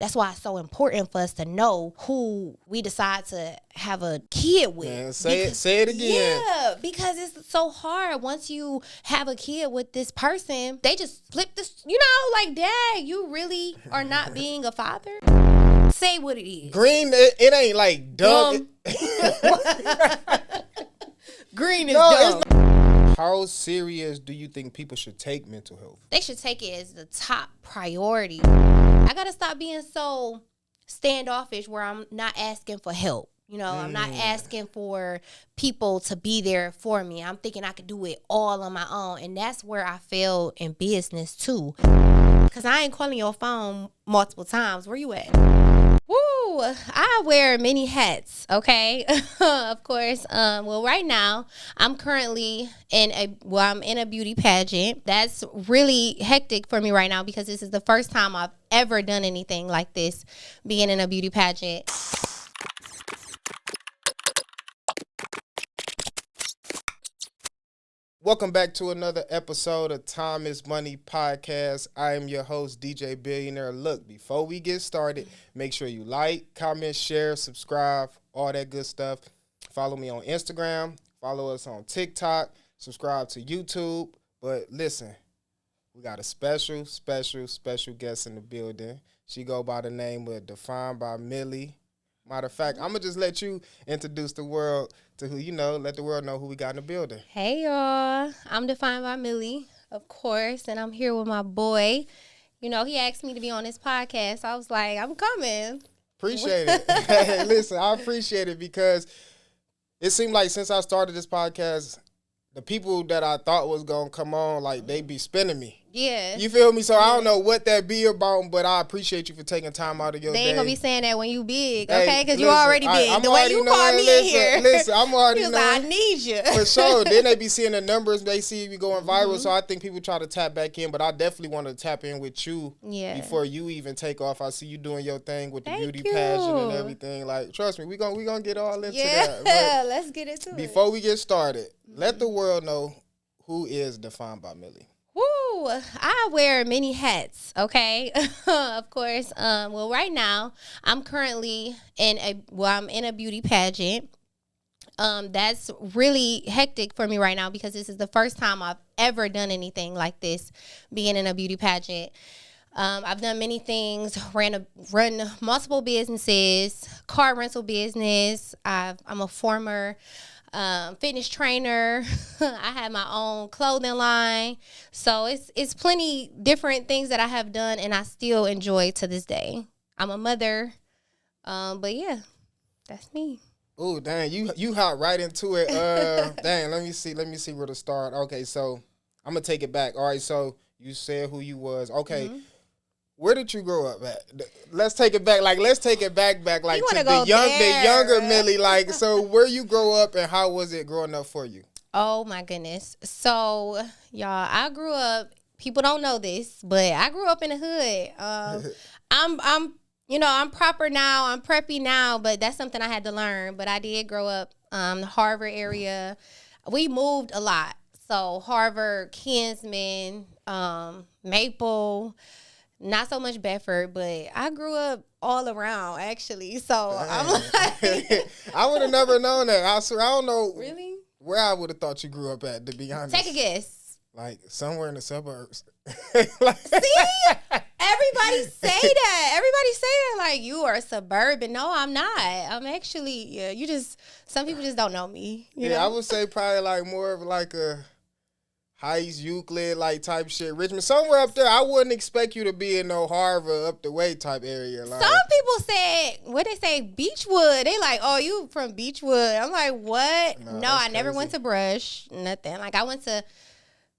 That's why it's so important for us to know who we decide to have a kid with. Man, say it again. Yeah, because it's so hard once you have a kid with this person. They just flip this, like, Dad, you really are not being a father? Say what it is. Green, it ain't like dumb. Green is dumb. How serious do you think people should take mental health? They should take it as the top priority. I got to stop being so standoffish where I'm not asking for help. I'm not asking for people to be there for me. I'm thinking I could do it all on my own. And that's where I fail in business too. Because I ain't calling your phone multiple times. Where you at? Woo! I wear many hats, okay? Of course. Right now, I'm currently in a beauty pageant. That's really hectic for me right now because this is the first time I've ever done anything like this, being in a beauty pageant. Welcome back to another episode of Time is Money podcast. I am your host, DJ Billionaire. Look, before we get started, make sure you like, comment, share, subscribe, all that good stuff. Follow me on Instagram. Follow us on TikTok. Subscribe to YouTube. But listen, we got a special guest in the building. She go by the name of Defined by Millie. Matter of fact, I'm going to just let you introduce the world to who let the world know who we got in the building. Hey, y'all. I'm Defined by Millie, of course, and I'm here with my boy. He asked me to be on this podcast. So I was like, I'm coming. Appreciate it. Listen, I appreciate it because it seemed like since I started this podcast, the people that I thought was going to come on, like, they be spinning me. Yeah. You feel me? So I don't know what that be about, but I appreciate you for taking time out of your day. They ain't going to be saying that when you big, okay? Because you already big. The way you call me in here. Listen, I'm already knowing. I need you. For sure. Then they be seeing the numbers. They see you going viral. So I think people try to tap back in. But I definitely want to tap in with you before you even take off. I see you doing your thing with the beauty pageant and everything. Like, trust me, we gonna get all into that. Yeah, let's get into it. Before we get started, let the world know who is Defined by Millie. Woo! I wear many hats, okay? Of course. Right now, I'm currently in a beauty pageant. That's really hectic for me right now because this is the first time I've ever done anything like this, being in a beauty pageant. I've done many things, run multiple businesses, car rental business. I'm a former fitness trainer. I have my own clothing line. So it's plenty different things that I have done and I still enjoy to this day. I'm a mother. But yeah, that's me. Oh, dang, you hop right into it. Dang, let me see where to start. Okay, so I'm gonna take it back. All right, so you said who you was. Okay. Mm-hmm. Where did you grow up at? Let's take it back. Like, let's take it back. Like, to the younger Millie. Like, so where you grow up and how was it growing up for you? Oh my goodness. So, y'all, I grew up. People don't know this, but I grew up in the hood. I'm proper now. I'm preppy now, but that's something I had to learn. But I did grow up the Harvard area. We moved a lot. So Harvard, Kinsman, Maple. Not so much Bedford, but I grew up all around, actually. So I'm like... I would have never known that. I swear, I don't know really where I would have thought you grew up at, to be honest. Take a guess. Like, somewhere in the suburbs. See? Everybody say that. Everybody say that like, you are suburban. No, I'm not. I'm actually, some people just don't know me. You know? I would say probably like more of like a... Heights, Euclid, like type shit. Richmond, somewhere up there. I wouldn't expect you to be in no Harvard up the way type area. Like. Some people said, what they say, Beechwood. They like, oh, you from Beechwood. I'm like, what? No, I never went to Brush. Nothing. Like, I went to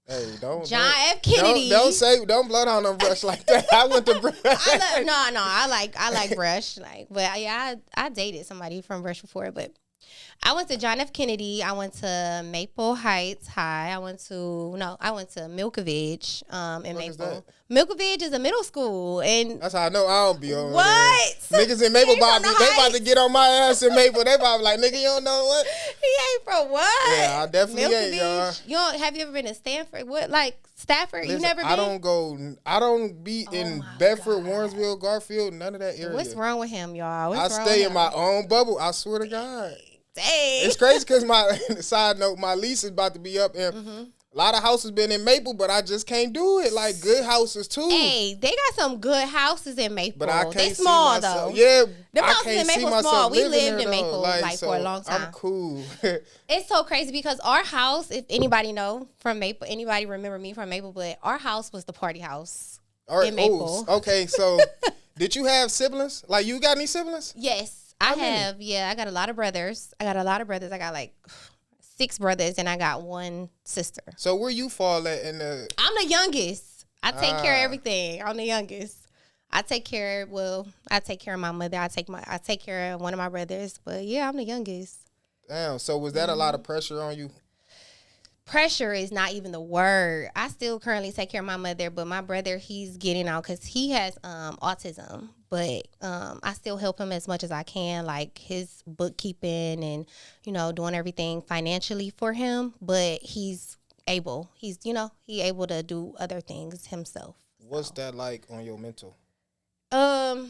John F. Kennedy. Don't blow down on Brush like that. I went to Brush. I like Brush. Like, but yeah, I dated somebody from Brush before, but. I went to John F. Kennedy. I went to Maple Heights High. I went to Milkovich in Maple. Milkovich is a middle school. And that's how I know I don't be over what? There. Niggas in Maple, they about to get on my ass in Maple. They about like, nigga, you don't know what? He ain't from what? Yeah, I definitely ain't, y'all. Have you ever been to Stanford? What, like, Stafford? Listen, You never been? I don't be in Bedford, Warrensville, Garfield, none of that area. What's wrong with him, y'all? I stay in my own bubble. I swear to God. Dang. It's crazy because side note, my lease is about to be up, and a lot of houses been in Maple, but I just can't do it. Like good houses too. Hey, they got some good houses in Maple. But I can't they see small myself. though. Yeah, them I houses can't in see Maple myself small. We living lived there, in Maple like for a long time. I'm cool. It's so crazy because our house, if anybody know from Maple, anybody remember me from Maple, but our house was the party house in Maple. Okay, so did you have siblings? Like you got any siblings? Yes, I have. Yeah, I got a lot of brothers. I got like 6 brothers, and I got 1 sister. So where you fall at in the? I'm the youngest. I take care of everything. I'm the youngest. I take care of my mother. I take care of one of my brothers. But yeah, I'm the youngest. Damn. So was that a lot of pressure on you? Pressure is not even the word. I still currently take care of my mother, but my brother, he's getting out because he has autism. But I still help him as much as I can, like his bookkeeping and, doing everything financially for him. But he's able. He able to do other things himself. What's that like on your mental? It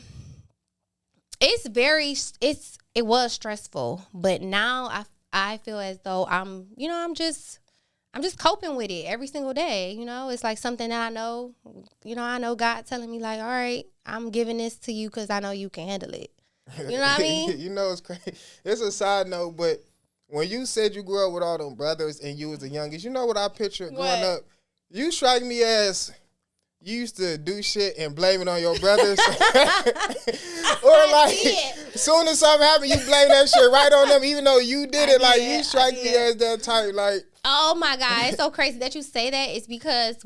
was stressful, but now I feel as though I'm just coping with it every single day. It's like something that I know, I know God telling me like, all right, I'm giving this to you because I know you can handle it. You know what I mean? It's crazy. It's a side note, but when you said you grew up with all them brothers and you was the youngest, you know what I pictured growing up? You strike me as you used to do shit and blame it on your brothers. Or like, as soon as something happened, you blame that shit right on them, even though you did it. Like, you strike me as that type, like. Oh my God, it's so crazy that you say that. It's because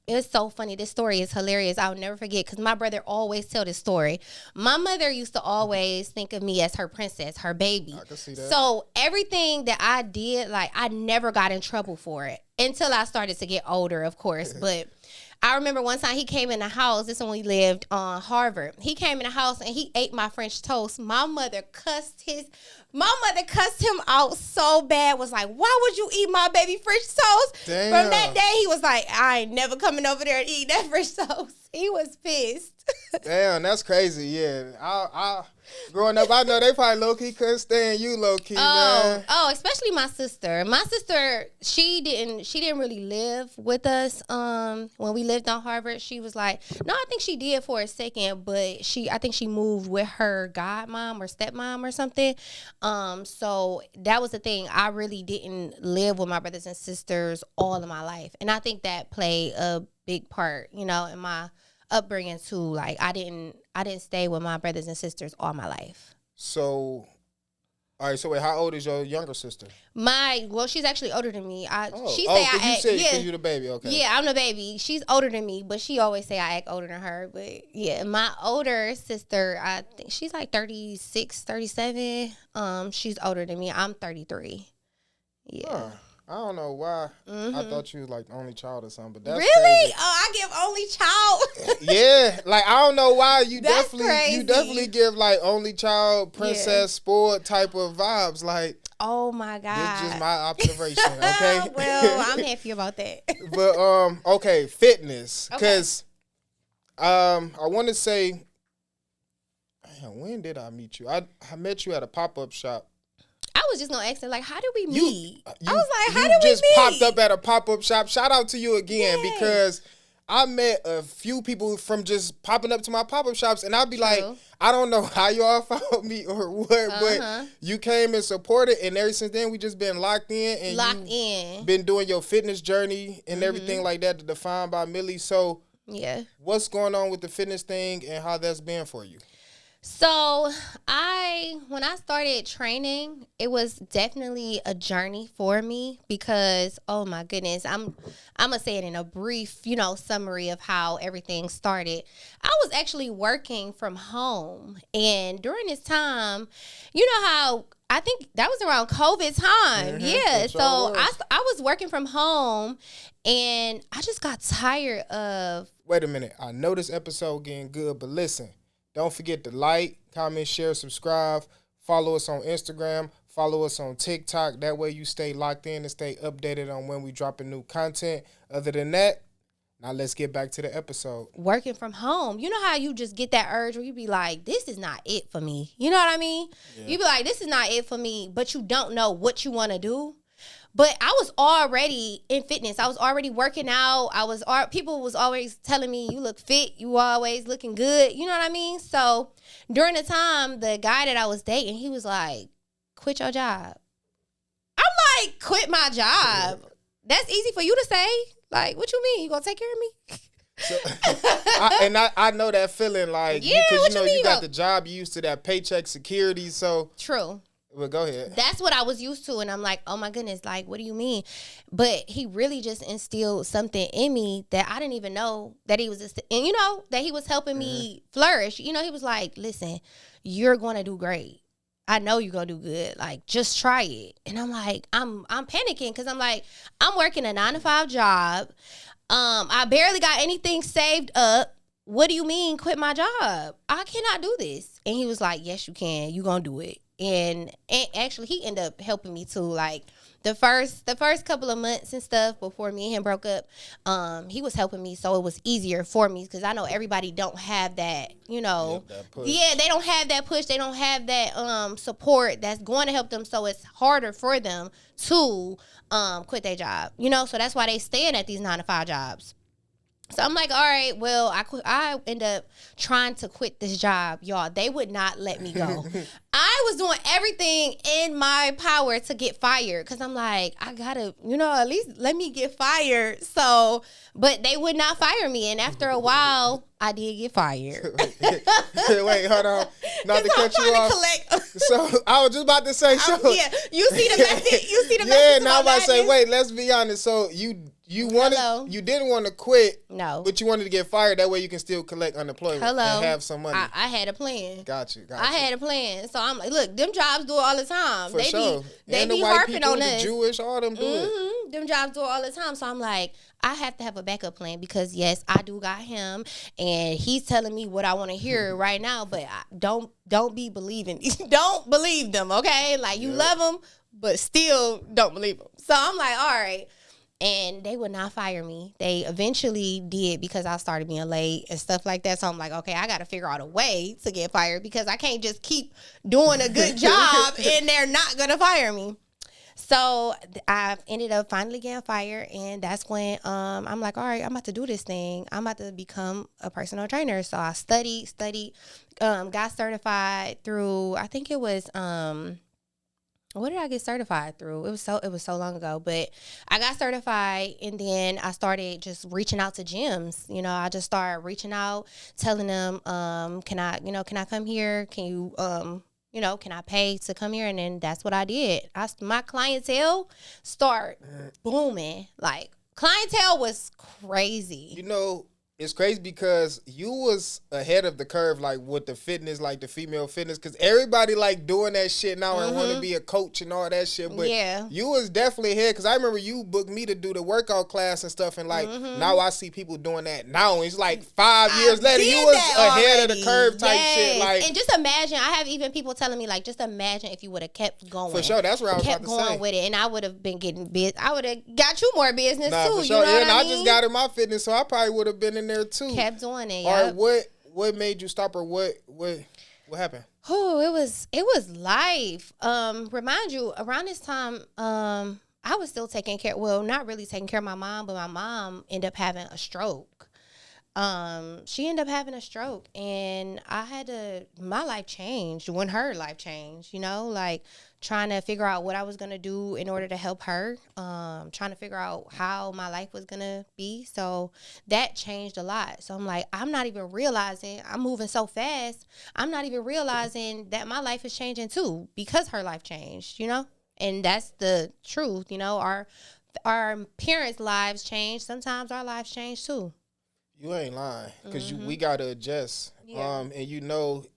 it's so funny. This story is hilarious. I'll never forget because my brother always tell this story. My mother used to always think of me as her princess, her baby. I can see that. So everything that I did, like I never got in trouble for it until I started to get older, of course. But I remember one time he came in the house. This is when we lived on Harvard. He came in the house and he ate my French toast. My mother cussed him out so bad. Was like, why would you eat my baby French toast? Damn. From that day, he was like, I ain't never coming over there and eat that French toast. He was pissed. Damn, that's crazy. Yeah, I growing up, I know they probably low key couldn't stand you low key, man. Oh, especially my sister. My sister, she didn't really live with us. When we lived on Harvard, she was like, no, I think she did for a second, but I think she moved with her godmom or stepmom or something. So that was the thing. I really didn't live with my brothers and sisters all of my life, and I think that played a big part, in my upbringing too. Like I didn't stay with my brothers and sisters all my life. So, all right. So wait, how old is your younger sister? She's actually older than me. She because you're the baby. Okay. Yeah, I'm the baby. She's older than me, but she always say I act older than her. But yeah, my older sister, I think she's like 36, 37. She's older than me. I'm 33. Yeah. Huh. I don't know why. I thought you was like the only child or something, but that's really crazy. Oh, I give only child. Yeah, like I don't know why you That's definitely crazy. give like only child, princess, spoiled type of vibes. Like, oh my God, this is just my observation. Okay, well, I'm happy about that. But okay, fitness, because I want to say, man, when did I meet you? I met you at a pop-up shop. I was just gonna ask her, like, how did we meet? I was like, how you did we just meet? popped up at a pop-up shop. Shout out to you again, because I met a few people from just popping up to my pop-up shops, and I'd be like, I don't know how y'all found me or what, but you came and supported, and ever since then, we just been locked in. And been doing your fitness journey and everything like that, to define By Millie. So, what's going on with the fitness thing and how that's been for you? So when I started training, it was definitely a journey for me because, oh my goodness, I'm gonna say it in a brief, summary of how everything started. I was actually working from home, and during this time, you know how I think that was around COVID time. Yeah. So I was working from home, and I just got tired of. Wait a minute. I know this episode getting good, but listen. Don't forget to like, comment, share, subscribe. Follow us on Instagram. Follow us on TikTok. That way you stay locked in and stay updated on when we dropping new content. Other than that, Now let's get back to the episode. Working from home. You know how you just get that urge where you be like, this is not it for me. You know what I mean? Yeah. You be like, this is not it for me, but you don't know what you want to do. But I was already in fitness. I was already working out. People was always telling me, you look fit. You always looking good. You know what I mean? So during the time, the guy that I was dating, he was like, quit your job. I'm like, quit my job. That's easy for you to say. Like, what you mean? You gonna take care of me? So, I know that feeling, like, yeah, because you got the job, you used to that paycheck security. So true. Well, go ahead. That's what I was used to, and I'm like, oh my goodness, like, what do you mean? But he really just instilled something in me that I didn't even know that he was, and that he was helping me flourish. He was like, listen, you're gonna do great. I know you're gonna do good. Like, just try it. And I'm like, I'm panicking because I'm like, I'm working a 9-to-5 job. I barely got anything saved up. What do you mean quit my job? I cannot do this. And he was like, yes, you can. You gonna do it. And actually, he ended up helping me too. Like, the first couple of months and stuff before me and him broke up, he was helping me, so it was easier for me because I know everybody don't have that, that push. Yeah, they don't have that push, they don't have that support that's going to help them, so it's harder for them to quit their job, so that's why they staying at these 9-to-5 jobs. So I'm like, all right, well, I end up trying to quit this job, y'all. They would not let me go. I was doing everything in my power to get fired because I'm like, I gotta, at least let me get fired. So, but they would not fire me. And after a while, I did get fired. Wait, hold on. Not to cut you off. So I was just about to say, yeah, you see the message. Yeah, now I'm about to say, wait, let's be honest. So you didn't want to quit. No. But you wanted to get fired. That way you can still collect unemployment and have some money. I had a plan. Got you. I had a plan. So I'm like, look, them jobs do it all the time. For sure. They and be the white harping people, on the us. Jewish, all them do it. Them jobs do it all the time. So I'm like, I have to have a backup plan because, yes, I do got him. And he's telling me what I want to hear right now. But don't be believing. Don't believe them, okay? Like, you love them, but still don't believe them. So I'm like, all right. And they would not fire me. They eventually did because I started being late and stuff like that. So I'm like, okay, I got to figure out a way to get fired because I can't just keep doing a good job and they're not going to fire me. So I ended up finally getting fired. And that's when I'm like, all right, I'm about to do this thing. I'm about to become a personal trainer. So I studied, got certified through, I think it was... what did I get certified through? It was so long ago, but I got certified and then I started just reaching out to gyms. I just started reaching out, telling them, can I come here? Can you, can I pay to come here? And then that's what I did. My clientele start booming. Like, clientele was crazy. It's crazy because you was ahead of the curve, like with the fitness, like the female fitness, because everybody like doing that shit now and want to be a coach and all that shit. But you was definitely ahead because I remember you booked me to do the workout class and stuff, and like now I see people doing that now. And it's like 5 years later, you was ahead of the curve type shit. Like, and just imagine, I have even people telling me like, just imagine if you would have kept going. For sure, that's what I was about to say. Kept going with it, and I would have been getting business. I would have got you more business too. For sure. You know and I I just got in my fitness, so I probably would have been in there too. Kept doing it. All right, what made you stop, or what happened? Oh, it was life. Remind you, around this time, I was still taking care. Well, not really taking care of my mom, but my mom ended up having a stroke. She ended up having a stroke, and my life changed when her life changed. Like trying to figure out what I was gonna do in order to help her. Trying to figure out how my life was gonna be. So that changed a lot. So I'm like, I'm not even realizing, I'm moving so fast. I'm not even realizing that my life is changing too because her life changed. And that's the truth. Our parents' lives change. Sometimes our lives change too. You ain't lying, because we got to adjust. Yeah. And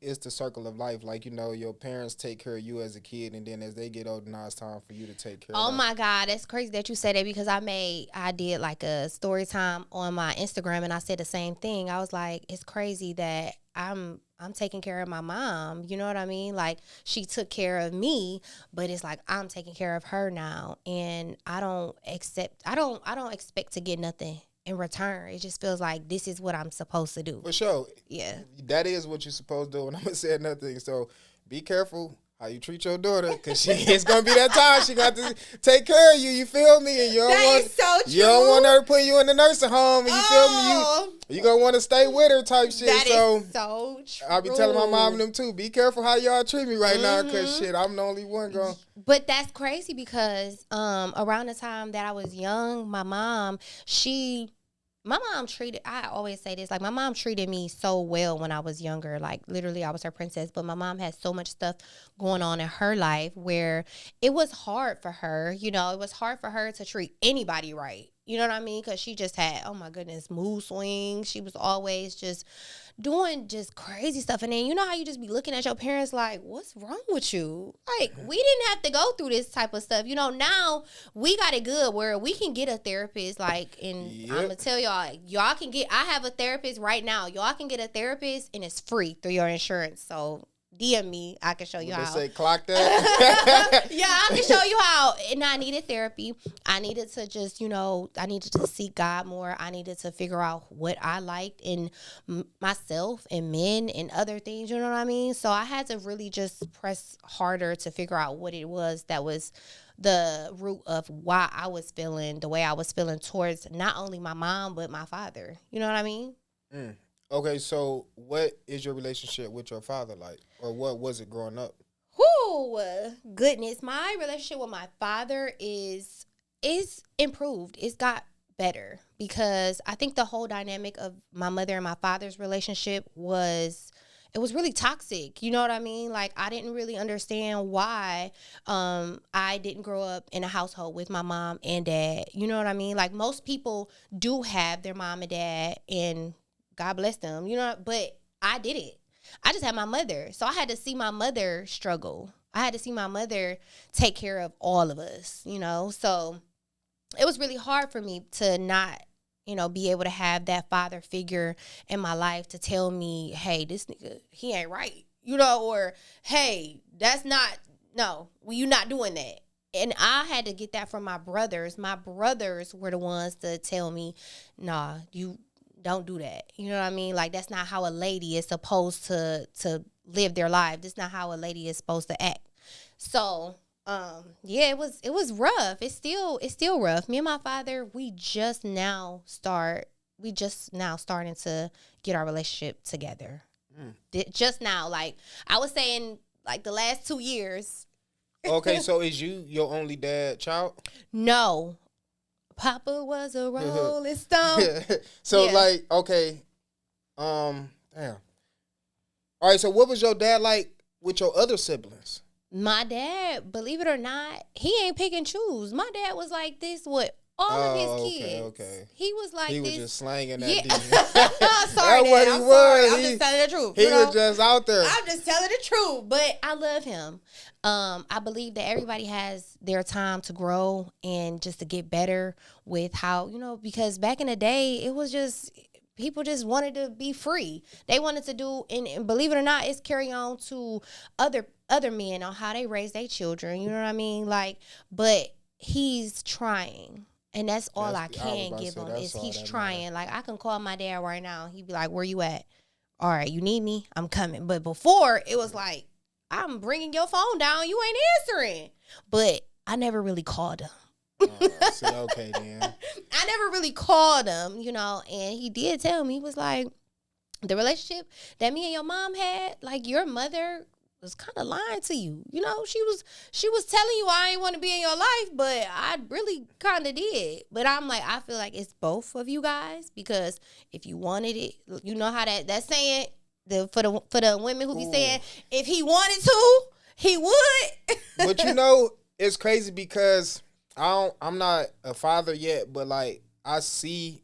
it's the circle of life. Like, your parents take care of you as a kid, and then as they get older, now it's time for you to take care of them. Oh, my God. That's crazy that you say that because I did like a story time on my Instagram, and I said the same thing. I was like, it's crazy that I'm taking care of my mom. You know what I mean? Like, she took care of me, but it's like I'm taking care of her now, and I don't expect to get nothing in return. It just feels like this is what I'm supposed to do. For sure. Yeah. That is what you're supposed to do. And I'm going to say another thing. So be careful how you treat your daughter, because it's going to be that time she got to take care of you. You feel me? And you don't want her to put you in the nursing home. And you feel me? You going to want to stay with her type shit. That is so true. I'll be telling my mom and them too, be careful how y'all treat me right now, because shit, I'm the only one going. But that's crazy because around the time that I was young, my mom treated, I always say this, like my mom treated me so well when I was younger. Like literally I was her princess, but my mom had so much stuff going on in her life where it was hard for her, it was hard for her to treat anybody right. You know what I mean? Because she just had, oh my goodness, mood swings. She was always just doing just crazy stuff. And then you know how you just be looking at your parents like, what's wrong with you? Like, we didn't have to go through this type of stuff. Now we got it good where we can get a therapist. Like, and I'm going to tell y'all can get, I have a therapist right now. Y'all can get a therapist and it's free through your insurance. So DM me. I can show you how. They say clock that? Yeah, I can show you how. And I needed therapy. I needed to just, I needed to seek God more. I needed to figure out what I liked in myself and men and other things. You know what I mean? So I had to really just press harder to figure out what it was that was the root of why I was feeling the way I was feeling towards not only my mom, but my father. You know what I mean? Mm. Okay, so what is your relationship with your father like? Or what was it growing up? Goodness. My relationship with my father is improved. It's got better because I think the whole dynamic of my mother and my father's relationship was really toxic. You know what I mean? Like, I didn't really understand why I didn't grow up in a household with my mom and dad. You know what I mean? Like, most people do have their mom and dad, and God bless them, but I didn't. I just had my mother. So I had to see my mother struggle. I had to see my mother take care of all of us, So it was really hard for me to not, be able to have that father figure in my life to tell me, hey, this nigga, he ain't right, or hey, that's not, no, you're not doing that. And I had to get that from my brothers. My brothers were the ones to tell me, nah, you don't do that. You know what I mean? Like, that's not how a lady is supposed to live their life. That's not how a lady is supposed to act. So, it was rough. It's still rough. Me and my father, we just now starting to get our relationship together. Just now, like I was saying, like the last 2 years. Okay, so is you your only dad child? No. Papa was a rolling stone. So like, okay, damn. All right, so what was your dad like with your other siblings? My dad, believe it or not, he ain't pick and choose. My dad was like this with all of his kids. Okay. He was like he this. He was just slanging that. Sorry, Dad. I'm sorry. I'm just telling the truth. He was just out there. I'm just telling the truth, but I love him. I believe that everybody has their time to grow and just to get better with how, because back in the day, it was just, people just wanted to be free. They wanted to do, and believe it or not, it's carry on to other men on how they raise their children. You know what I mean? Like, but he's trying. And that's all I can give him is he's trying. Like, I can call my dad right now. He'd be like, where you at? All right, you need me? I'm coming. But before, it was like, I'm bringing your phone down. You ain't answering. But I never really called him. Okay, then. I never really called him, and he did tell me, he was like, the relationship that me and your mom had, like, your mother was kind of lying to you. She was telling you I ain't want to be in your life, but I really kind of did. But I'm like, I feel like it's both of you guys, because if you wanted it, you know how that saying, for the women who be saying, if he wanted to, he would. But it's crazy because I'm not a father yet, but like I see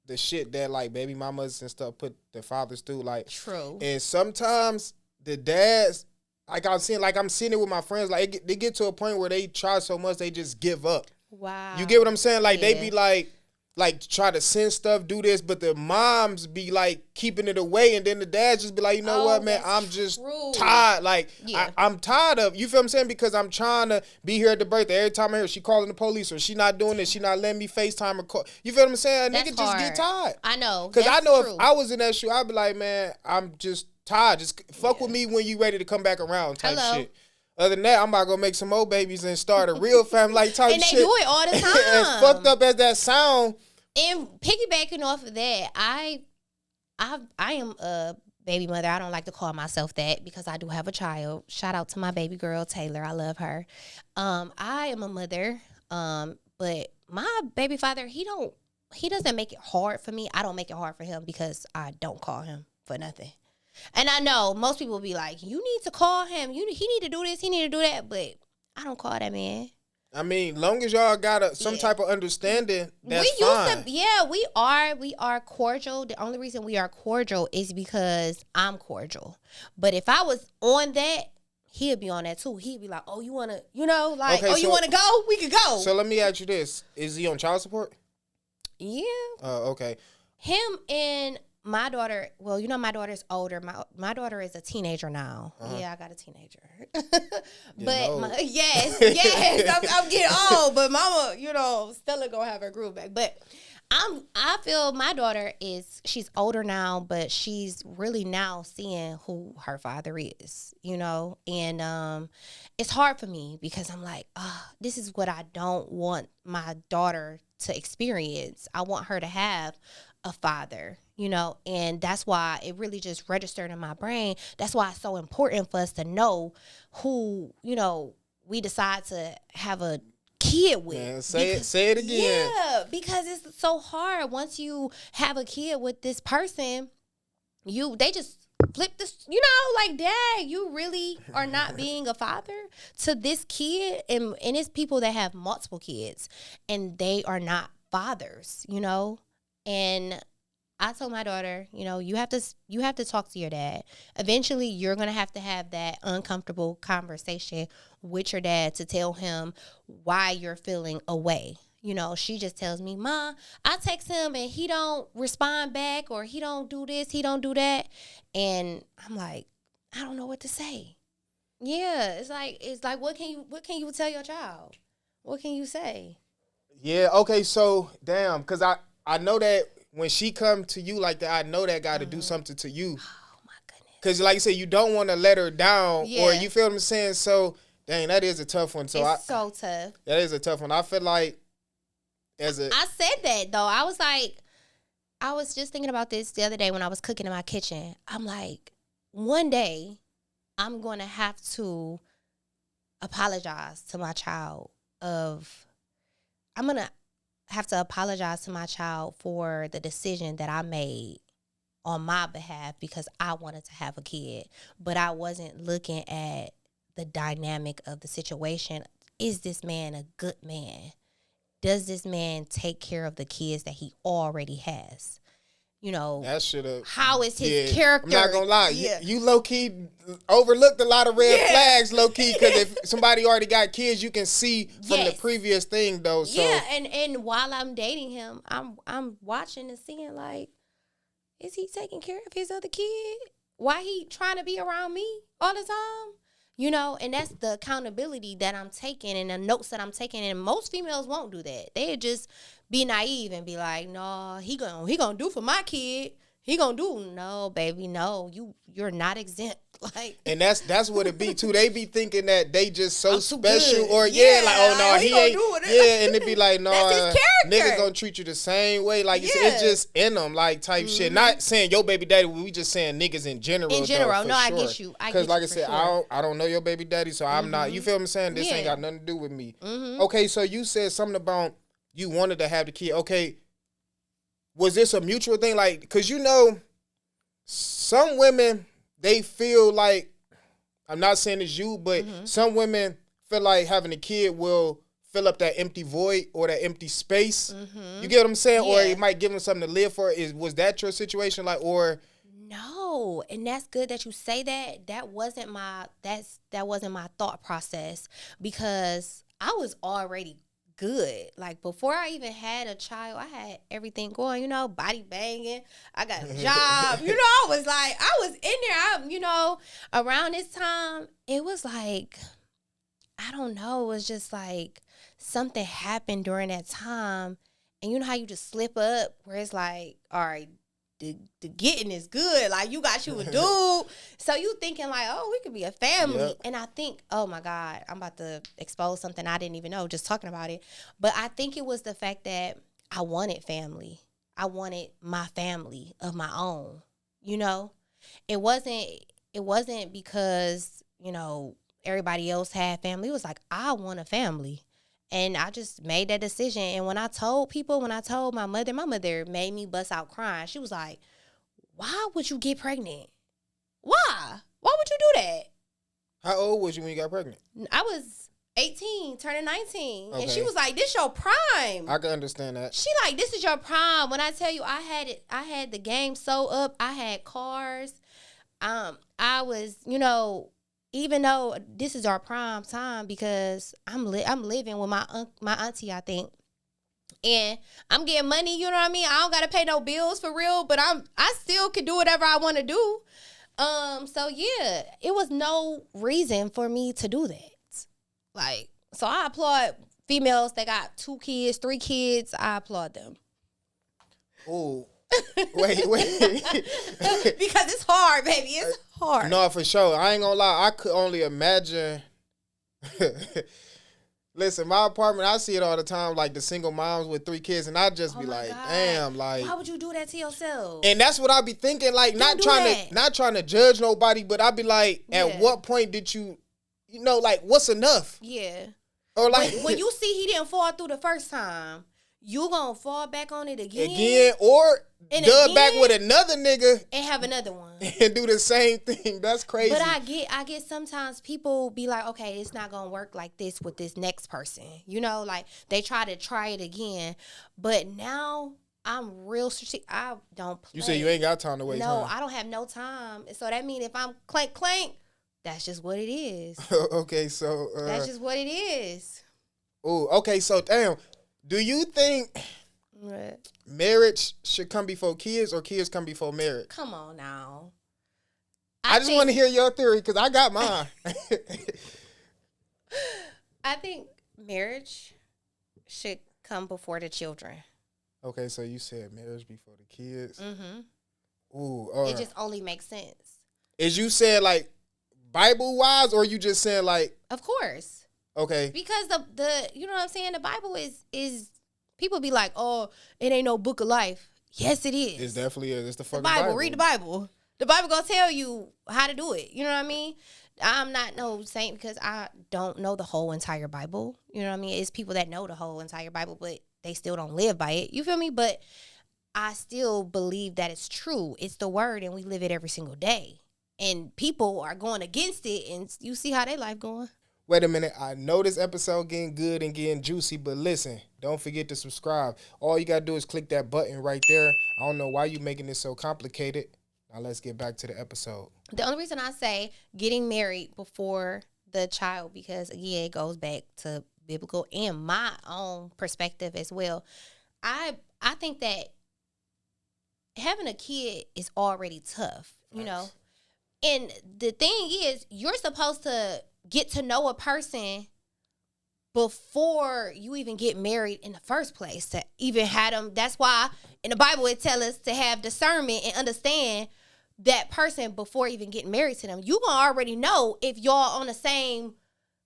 the shit that like baby mamas and stuff put their fathers through. Like, true. And sometimes the dads, I'm seeing it with my friends. Like, they get to a point where they try so much they just give up. Wow. You get what I'm saying? Like, they be like, like try to send stuff, do this, but the moms be like keeping it away, and then the dads just be like, you know what, man, I'm just tired. Like I'm tired of, you feel what I'm saying? Because I'm trying to be here at the birthday. Every time I hear she calling the police or she not doing this, she not letting me FaceTime or call. You feel what I'm saying? A nigga just get tired. I know. Because I know if I was in that shoe, I'd be like, man, I'm just tired. Just fuck with me when you ready to come back around type shit. Other than that, I'm about to go make some more babies and start a real family like type and shit. And they do it all the time. As fucked up as that sound. And piggybacking off of that, I am a baby mother. I don't like to call myself that because I do have a child. Shout out to my baby girl, Taylor. I love her. I am a mother, but my baby father, he doesn't make it hard for me. I don't make it hard for him because I don't call him for nothing. And I know most people will be like, you need to call him. He need to do this. He need to do that. But I don't call that man. I mean, long as y'all got some type of understanding, that's fine. We are cordial. The only reason we are cordial is because I'm cordial. But if I was on that, he'd be on that too. He'd be like, oh, you want to, you want to go? We could go. So let me ask you this. Is he on child support? Yeah. Okay. Him and my daughter, well, my daughter's older. My daughter is a teenager now. Yeah, I got a teenager. But yes, I'm getting old. But mama, still gonna have her groove back. But I feel my daughter she's older now, but she's really now seeing who her father is, and it's hard for me because I'm like, this is what I don't want my daughter to experience. I want her to have a father, and that's why it really just registered in my brain. That's why it's so important for us to know who, we decide to have a kid with. Man, say it again. Yeah, because it's so hard once you have a kid with this person, they just flip this, like, dad, you really are not being a father to this kid, and it's people that have multiple kids and they are not fathers, And I told my daughter, you have to talk to your dad. Eventually, you're going to have that uncomfortable conversation with your dad to tell him why you're feeling away. She just tells me, Ma, I text him and he don't respond back, or he don't do this, he don't do that. And I'm like, I don't know what to say. Yeah, it's like what can you tell your child? What can you say? Yeah, okay, so damn, because I know that when she come to you like that, I know that got to do something to you. Oh, my goodness. Because like you said, you don't want to let her down, or you feel what I'm saying? So, dang, that is a tough one. So it's so tough. That is a tough one. I feel like I said that, though. I was just thinking about this the other day when I was cooking in my kitchen. I'm like, one day I'm going to have to apologize to my child I'm going to have to apologize to my child for the decision that I made on my behalf because I wanted to have a kid, but I wasn't looking at the dynamic of the situation. Is this man a good man? Does this man take care of the kids that he already has? That should have. How is his character? I'm not gonna lie, you low key overlooked a lot of red flags, low key, because if somebody already got kids, you can see from the previous thing, though. So. Yeah, and while I'm dating him, I'm watching and seeing, like, is he taking care of his other kid? Why he trying to be around me all the time? And that's the accountability that I'm taking and the notes that I'm taking. And most females won't do that. They just be naive and be like, no, he gonna do for my kid. He gonna do. No, baby, no. You're not exempt. Like, and that's what it be too. They be thinking that they just so special, good. or like, oh no, he ain't. And it be like, no, niggas gonna treat you the same way. Like it's just in them, like type shit. Not saying your baby daddy. We just saying niggas in general. In general, though, I get you. Because like I said, I don't know your baby daddy, so I'm not. You feel what I'm saying? This ain't got nothing to do with me. Okay, so you said something about you wanted to have the kid. Okay, was this a mutual thing? Like, because some women, they feel like, I'm not saying it's you, but some women feel like having a kid will fill up that empty void or that empty space. You get what I'm saying? Yeah. Or it might give them something to live for. Was that your situation? Like, or... No, and that's good that you say that. That wasn't my thought process, because I was already good. Like before I even had a child, I had everything going, body banging. I got a job. I was in there. Around this time, it was like, I don't know. It was just like something happened during that time. And you know how you just slip up where it's like, all right, the getting is good. Like, you got you a dude. So you thinking like, oh, we could be a family. Yep. And I think, oh my God, I'm about to expose something I didn't even know just talking about it. But I think it was the fact that I wanted family. I wanted my family of my own. It wasn't because, everybody else had family. It was like, I want a family. And I just made that decision. And when I told my mother made me bust out crying. She was like, why would you get pregnant? Why? Why would you do that? How old was you when you got pregnant? I was 18, turning 19. Okay. And she was like, this your prime. I can understand that. She like, this is your prime. When I tell you I had the game so up. I had cars. I was, even though this is our prime time because I'm living with my auntie, I think, and I'm getting money. You know what I mean? I don't gotta pay no bills for real, but I still can do whatever I want to do. So yeah, it was no reason for me to do that. Like, so I applaud females that got 2 kids, 3 kids. I applaud them. Ooh. Wait. Because it's hard, baby. It's hard. No, for sure. I ain't gonna lie. I could only imagine. Listen, my apartment, I see it all the time, like the single moms with 3 kids, and I just be like, God. Damn, like. Why would you do that to yourself? And that's what I be thinking, like, not trying to judge nobody, but I be like, at what point did you, like, what's enough? Yeah. Or like when you see he didn't fall through the first time, you gonna fall back on it again? Or dub back with another nigga. And have another one. And do the same thing. That's crazy. But I get sometimes people be like, okay, it's not gonna work like this with this next person. Like they try it again. But now I'm real strategic. I don't play. You say you ain't got time to waste. No, I don't have no time. So that means if I'm clank, that's just what it is. Okay, so. That's just what it is. Oh, okay, so damn. Do you think marriage should come before kids or kids come before marriage? Come on now. I just want to hear your theory because I got mine. I think marriage should come before the children. Okay, so you said marriage before the kids. Mm-hmm. Ooh, it just only makes sense. Is you saying like Bible-wise or you just saying like? Of course. Okay. Because the you know what I'm saying? The Bible is people be like, oh, it ain't no book of life. Yes, it is. It definitely is. It's the fucking Bible. Bible. Read the Bible. The Bible gonna tell you how to do it. You know what I mean? I'm not no saint because I don't know the whole entire Bible. You know what I mean? It's people that know the whole entire Bible, but they still don't live by it. You feel me? But I still believe that it's true. It's the word, and we live it every single day. And people are going against it, and you see how their life going. Wait a minute. I know this episode getting good and getting juicy, but listen, don't forget to subscribe. All you got to do is click that button right there. I don't know why you making this so complicated. Now let's get back to the episode. The only reason I say getting married before the child, because again, it goes back to biblical and my own perspective as well. I think that having a kid is already tough, you know. And the thing is, you're supposed to get to know a person before you even get married in the first place, to even have them. That's why in the Bible it tells us to have discernment and understand that person before even getting married to them. You gonna already know if y'all on the same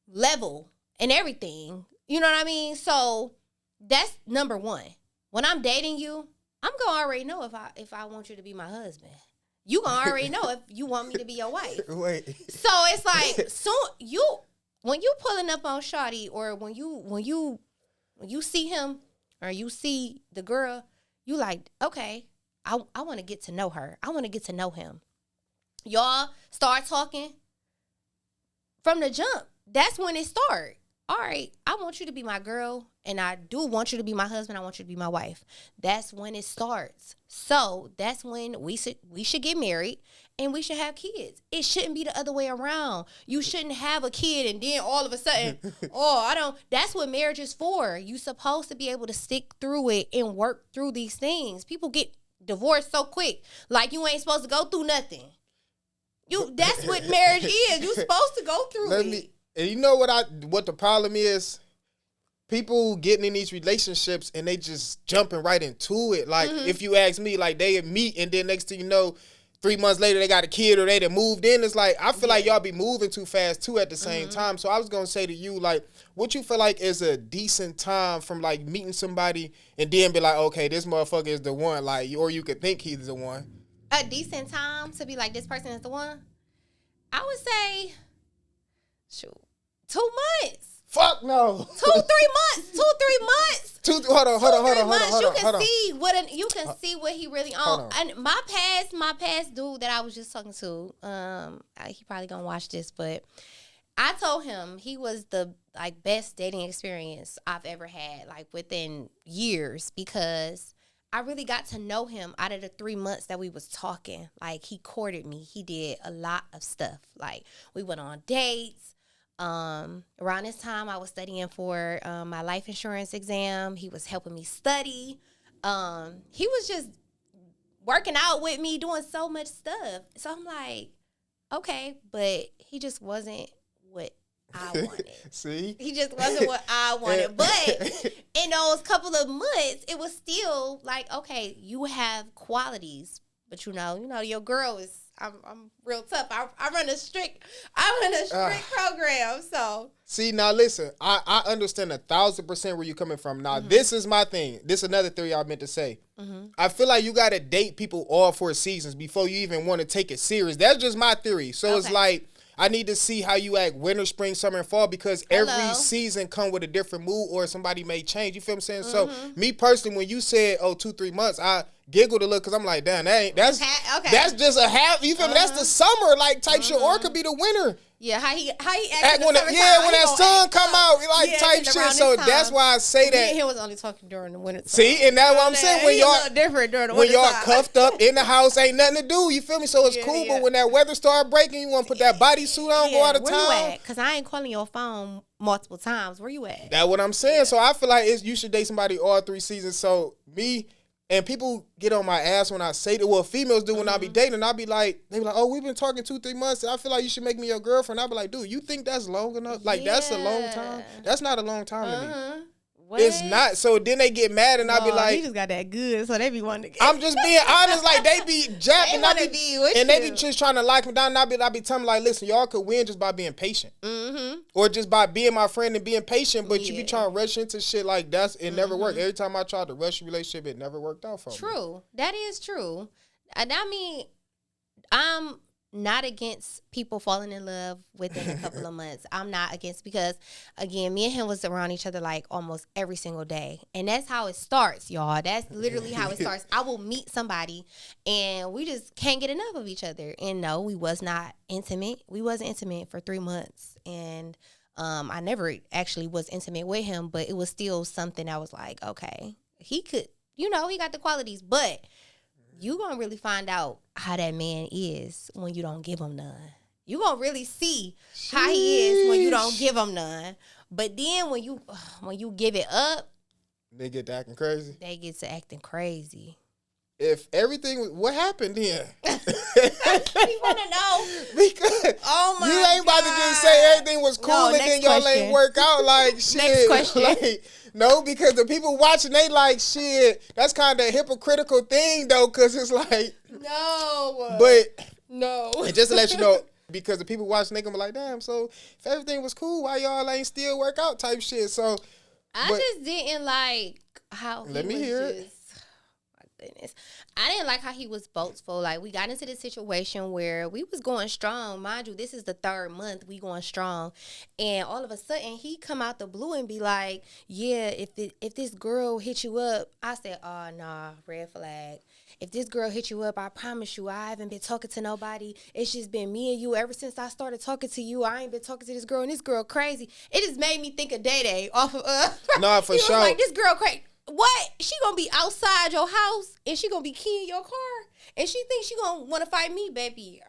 level and everything. You know what I mean? So that's number one. When I'm dating you, I'm gonna already know if I want you to be my husband. You gonna already know if you want me to be your wife. Wait. So it's like when you pulling up on Shawty, or when you see him or you see the girl, you like, okay, I want to get to know her. I want to get to know him. Y'all start talking from the jump. That's when it starts. All right, I want you to be my girl, and I do want you to be my husband. I want you to be my wife. That's when it starts. So that's when we should get married, and we should have kids. It shouldn't be the other way around. You shouldn't have a kid and then all of a sudden, that's what marriage is for. You supposed to be able to stick through it and work through these things. People get divorced so quick. Like you ain't supposed to go through nothing. That's what marriage is. You supposed to go through it. And you know what the problem is? People getting in these relationships and they just jumping right into it. Like, if you ask me, like, they meet and then next thing you know, 3 months later they got a kid or they done moved in. It's like, I feel like y'all be moving too fast, too, at the same time. So I was going to say to you, like, what you feel like is a decent time from, like, meeting somebody and then be like, okay, this motherfucker is the one, like, or you could think he's the one. A decent time to be like, this person is the one? I would say, 2 months. Fuck no. 2-3 months. 2-3 months. Hold on. You can see what he really on. And my past dude that I was just talking to, he probably gonna watch this, but I told him he was the best dating experience I've ever had, like within years, because I really got to know him out of the 3 months that we was talking. Like, he courted me. He did a lot of stuff. Like, we went on dates. Around this time I was studying for my life insurance exam. He was helping me study. He was just working out with me, doing so much stuff. So I'm like, okay, but he just wasn't what I wanted. See? He just wasn't what I wanted. But in those couple of months, it was still like, okay, you have qualities, but you know, your girl is, I'm real tough. I run a strict program. So see, now listen, I understand 1,000% where you're coming from. Now this is my thing. This is another theory I meant to say. I feel like you gotta date people all 4 seasons before you even want to take it serious. That's just my theory. So It's like, I need to see how you act winter, spring, summer, and fall, because every season come with a different mood or somebody may change. You feel what I'm saying? So me personally, when you said 2-3 months, I giggled a little because I'm like, damn, that's just a half. You feel me? That's the summer like type shit, or it could be the winter. Yeah, how he acted when that sun come out, like type shit. So that's why I say that. He was only talking during the winter time. See, and that's what I'm saying. When y'all different during the winter when y'all cuffed up in the house, ain't nothing to do. You feel me? So it's cool. But when that weather start breaking, you want to put that bodysuit on, go out of town. Where you at? Because I ain't calling your phone multiple times. Where you at? That's what I'm saying. Yeah. So I feel like you should date somebody all 3 seasons. So me. And people get on my ass when I say that. Well, females do when I be dating. I'll be like, they be like, oh, we've been talking 2-3 months. I feel like you should make me your girlfriend. I'll be like, dude, you think that's long enough? Like, that's a long time? That's not a long time to me. What? It's not. So then they get mad and I'll be like, he just got that good, so they be wanting to get. I'm just being honest. Like, they be japping. They be just trying to lock me down. And I be telling them, like, listen, y'all could win just by being patient. Or just by being my friend and being patient. But you be trying to rush into shit like that. It never worked. Every time I tried to rush a relationship, it never worked out for me. True. That is true. And I mean, I'm not against people falling in love within a couple of months. I'm not against, because again, me and him was around each other like almost every single day. And that's how it starts, y'all. That's literally how it starts. I will meet somebody and we just can't get enough of each other. And no, we was not intimate. We wasn't intimate for 3 months. And I never actually was intimate with him, but it was still something I was like, okay, he could, he got the qualities, but you gonna really find out how that man is when you don't give him none. You gonna really see how he is when you don't give him none. But then when you give it up, they get to acting crazy. They get to acting crazy. If everything, what happened then? We want to know. Because you ain't about to just say everything was cool and then y'all ain't work out like shit. Next question. Like, no, because the people watching, they like, shit, that's kind of a hypocritical thing, though, because it's like. No. But. No. And just to let you know, because the people watching, they gonna be like, damn, so if everything was cool, why y'all ain't still work out type shit? So. I just didn't like how Let me hear it. Goodness. I didn't like how he was boastful. Like, we got into this situation where we was going strong. Mind you, this is the 3rd month we going strong. And all of a sudden, he come out the blue and be like, yeah, if this girl hit you up, I said, oh, nah, red flag. If this girl hit you up, I promise you, I haven't been talking to nobody. It's just been me and you. Ever since I started talking to you, I ain't been talking to this girl, and this girl crazy. It just made me think of Day Day off of No, for sure. Like, this girl crazy. What? She gonna be outside your house and she gonna be keying your car? And she thinks she gonna want to fight me, baby.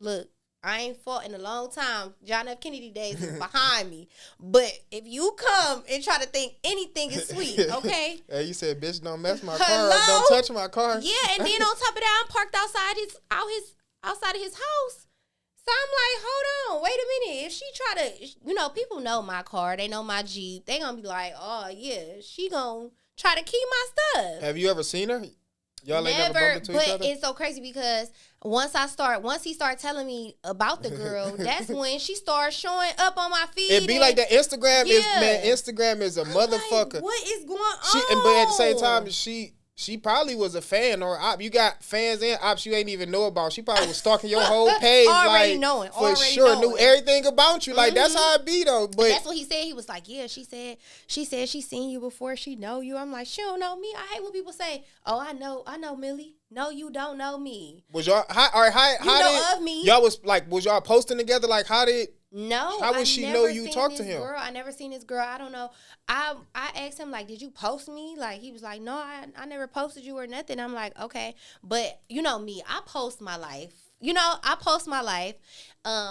Look, I ain't fought in a long time. John F. Kennedy days is behind me. But if you come and try to think anything is sweet, okay? Hey, you said, bitch, don't mess my Hello? car up. Don't touch my car. Yeah, and then on top of that, I'm parked outside of his house. So I'm like, hold on, wait a minute. If she try to, people know my car. They know my Jeep. They gonna be like, oh, yeah, she gonna try to keep my stuff. Have you ever seen her? Y'all ain't never bumped into each other? But it's so crazy because once he started telling me about the girl, that's when she started showing up on my feed. It be like that. Instagram is a motherfucker. Like, what is going on? But at the same time, she probably was a fan or op. You got fans and ops you ain't even know about. She probably was stalking your whole page. Already like, knowing. For already sure. knowing. Knew everything about you. Like, that's how it be, though. But that's what he said. He was like, yeah, she said she seen you before. She know you. I'm like, she don't know me. I hate when people say, oh, I know Millie. No, you don't know me. Was y'all, how of me. Y'all was y'all posting together? Like, how would she know you talked to him? Girl, I never seen this girl. I don't know. I asked him, like, did you post me? Like, he was like, no, I never posted you or nothing. I'm like, okay. But you know me, I post my life. I post my life.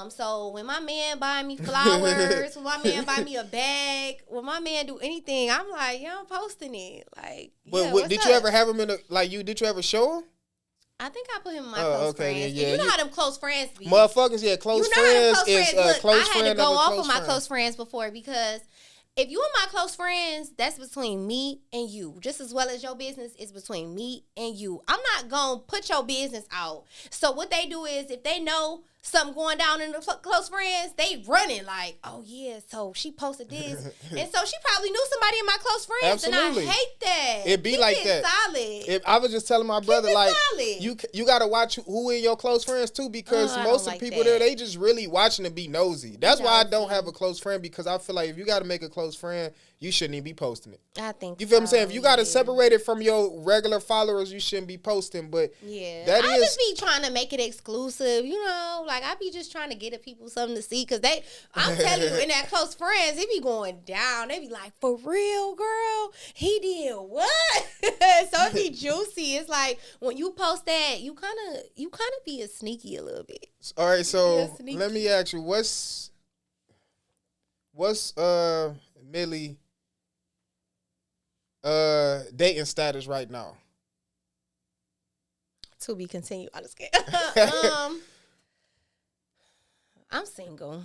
So when my man buy me flowers, when my man buy me a bag, when my man do anything, I'm like, yeah, I'm posting it. Like, but did you ever have him in did you ever show him? I think I put him in my close friends. Yeah, you know how them close friends be. Motherfuckers, close friends is Look, close friend. I had to go off of my friend. close friends before because if you and my close friends, that's between me and you. Just as well as your business is between me and you. I'm not going to put your business out. So what they do is if they know something going down in the close friends, they running like, oh, yeah, so she posted this. And so she probably knew somebody in my close friends. Absolutely. And I hate that. It be like that. Solid. I was just telling my brother, like, solid. you got to watch who in your close friends, too, because most of the people there, they just really watching to be nosy. That's why I don't have a close friend, because I feel like if you got to make a close friend, you shouldn't even be posting it. I think you feel what I'm saying? If you got to separate it from your regular followers, you shouldn't be posting. But yeah, I just be trying to make it exclusive. Like I be just trying to get at people something to see, because I'm telling you, in that close friends, it be going down. They be like, for real, girl, he did what? So it be juicy. It's like when you post that, you kind of be sneaky a little bit. All right, so let me ask you, what's Millie dating status right now? To be continued. I'm just kidding. I'm single.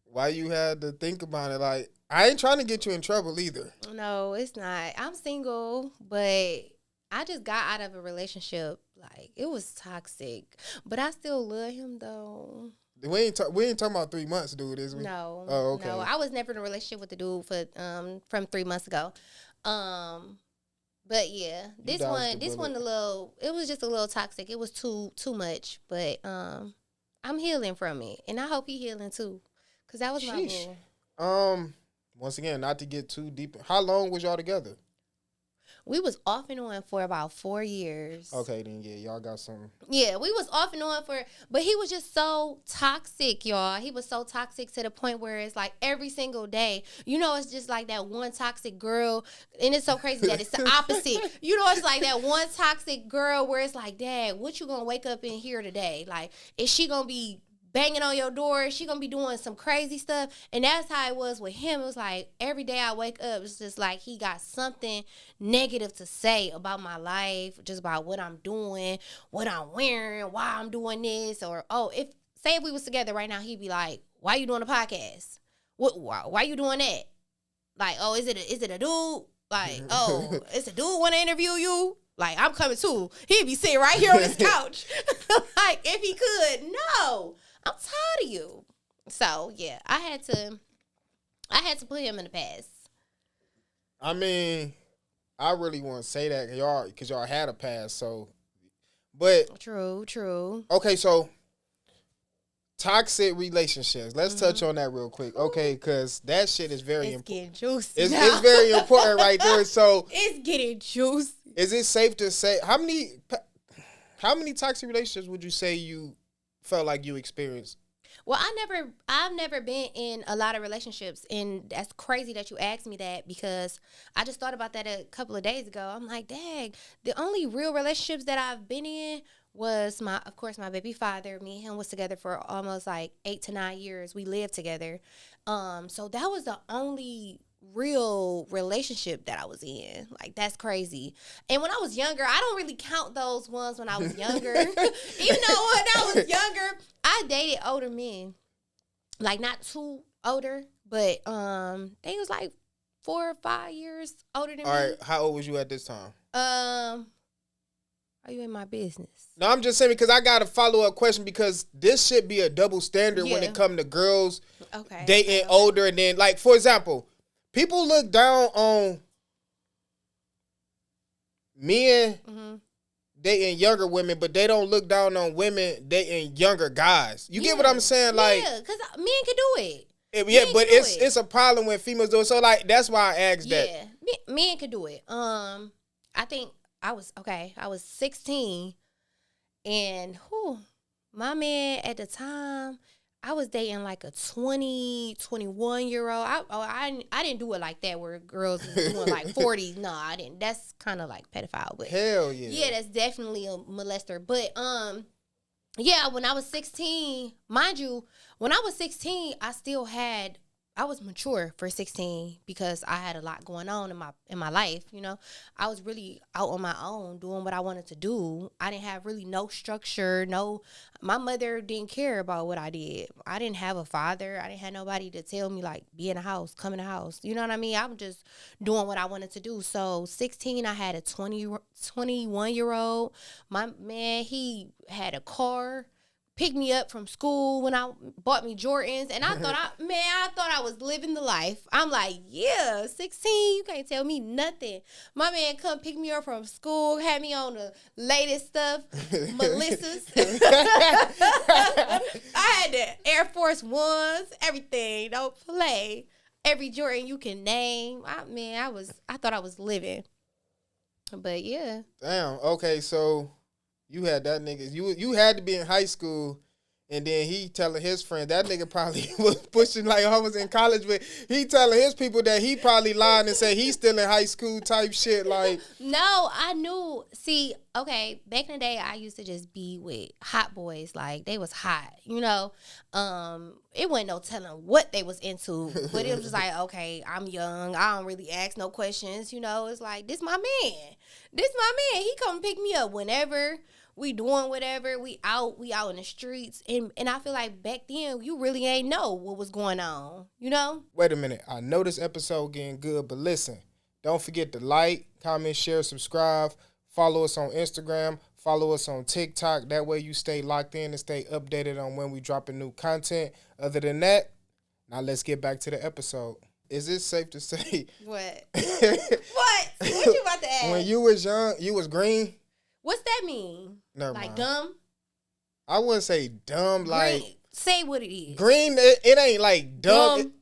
Why you had to think about it? Like, I ain't trying to get you in trouble either. No, it's not. I'm single, but I just got out of a relationship. Like, it was toxic, but I still love him though. We ain't talking about 3 months, dude, is we? No. Oh, okay. No, I was never in a relationship with the dude from 3 months ago. But yeah, this one it was just a little toxic. It was too much, but I'm healing from it, and I hope he healing too, cause that was my boo. Once again, not to get too deep. How long was y'all together? We was off and on for about 4 years. Okay, then yeah, y'all got some. Yeah, we was off and on but he was just so toxic, y'all. He was so toxic to the point where it's like every single day, it's just like that one toxic girl, and it's so crazy that it's the opposite. It's like that one toxic girl where it's like, Dad, what you gonna wake up in here today? Like, is she gonna be banging on your door? She gonna be doing some crazy stuff? And that's how it was with him. It was like every day I wake up, it's just like he got something negative to say about my life, just about what I'm doing, what I'm wearing, why I'm doing this. Or if we was together right now, he'd be like, why you doing a podcast? Why you doing that? Like, is it a dude? Like, it's a dude want to interview you? Like, I'm coming too. He'd be sitting right here on his couch. Like, if he could. No, I'm tired of you. So yeah, I had to put him in the past. I mean, I really want to say that because y'all had a past. So, but true. Okay, so toxic relationships. Let's touch on that real quick. Okay, because that shit is very important. It's getting juicy. It's very important right there. So it's getting juicy. Is it safe to say how many toxic relationships would you say you felt like you experienced? Well, I've never been in a lot of relationships, and that's crazy that you asked me that, because I just thought about that a couple of days ago. I'm like, dang, the only real relationships that I've been in was of course, my baby father. Me and him was together for almost like 8 to 9 years. We lived together. So that was the only real relationship that I was in. Like, that's crazy. And when I was younger, I don't really count those ones when I was younger. Even though when I was younger, I dated older men. Like, not too older, but they was like 4 or 5 years older than me. All right, how old was you at this time? Are you in my business? No, I'm just saying because I got a follow-up question because this should be a double standard when it comes to girls dating older. And then, like, for example, people look down on men dating younger women, but they don't look down on women dating younger guys. You get what I'm saying? Like, yeah, because men can do it. But it's a problem when females do it. So, like, that's why I asked that. Yeah, men can do it. I think I was 16, and my man at the time, I was dating like a 21-year-old. I didn't do it like that where girls was doing like 40. No, I didn't. That's kind of like pedophile. But hell yeah. Yeah, that's definitely a molester. But yeah, when I was 16, mind you, when I was 16, I was mature for 16 because I had a lot going on in my life, you know. I was really out on my own doing what I wanted to do. I didn't have really no structure, my mother didn't care about what I did. I didn't have a father. I didn't have nobody to tell me, like, be in the house, come in the house. You know what I mean? I'm just doing what I wanted to do. So 16, I had a 21-year-old. My man, he had a car, picked me up from school when I bought me Jordans, and I thought I was living the life. I'm like, yeah, 16, you can't tell me nothing. My man come pick me up from school, had me on the latest stuff, Melissa's. I had the Air Force Ones, everything, don't play. Every Jordan you can name. I thought I was living. But yeah. Damn, okay, so you had that nigga. You had to be in high school, and then he telling his friend that nigga probably was pushing like I was in college, but he telling his people that he probably lying and say he's still in high school type shit. Like, no, I knew. See, okay, back in the day, I used to just be with hot boys. Like, they was hot, you know. It wasn't no telling what they was into, but it was just like, okay, I'm young. I don't really ask no questions, you know. It's like, this my man. He come pick me up whenever. We doing whatever. We out in the streets. And I feel like back then, you really ain't know what was going on, you know? Wait a minute. I know this episode getting good, but listen. Don't forget to like, comment, share, subscribe. Follow us on Instagram. Follow us on TikTok. That way you stay locked in and stay updated on when we dropping new content. Other than that, now let's get back to the episode. Is it safe to say? What? What you about to ask? When you was young, you was green? What's that mean? Never like mind. Dumb? I wouldn't say dumb. Green. Like, say what it is. Green, it ain't like dumb.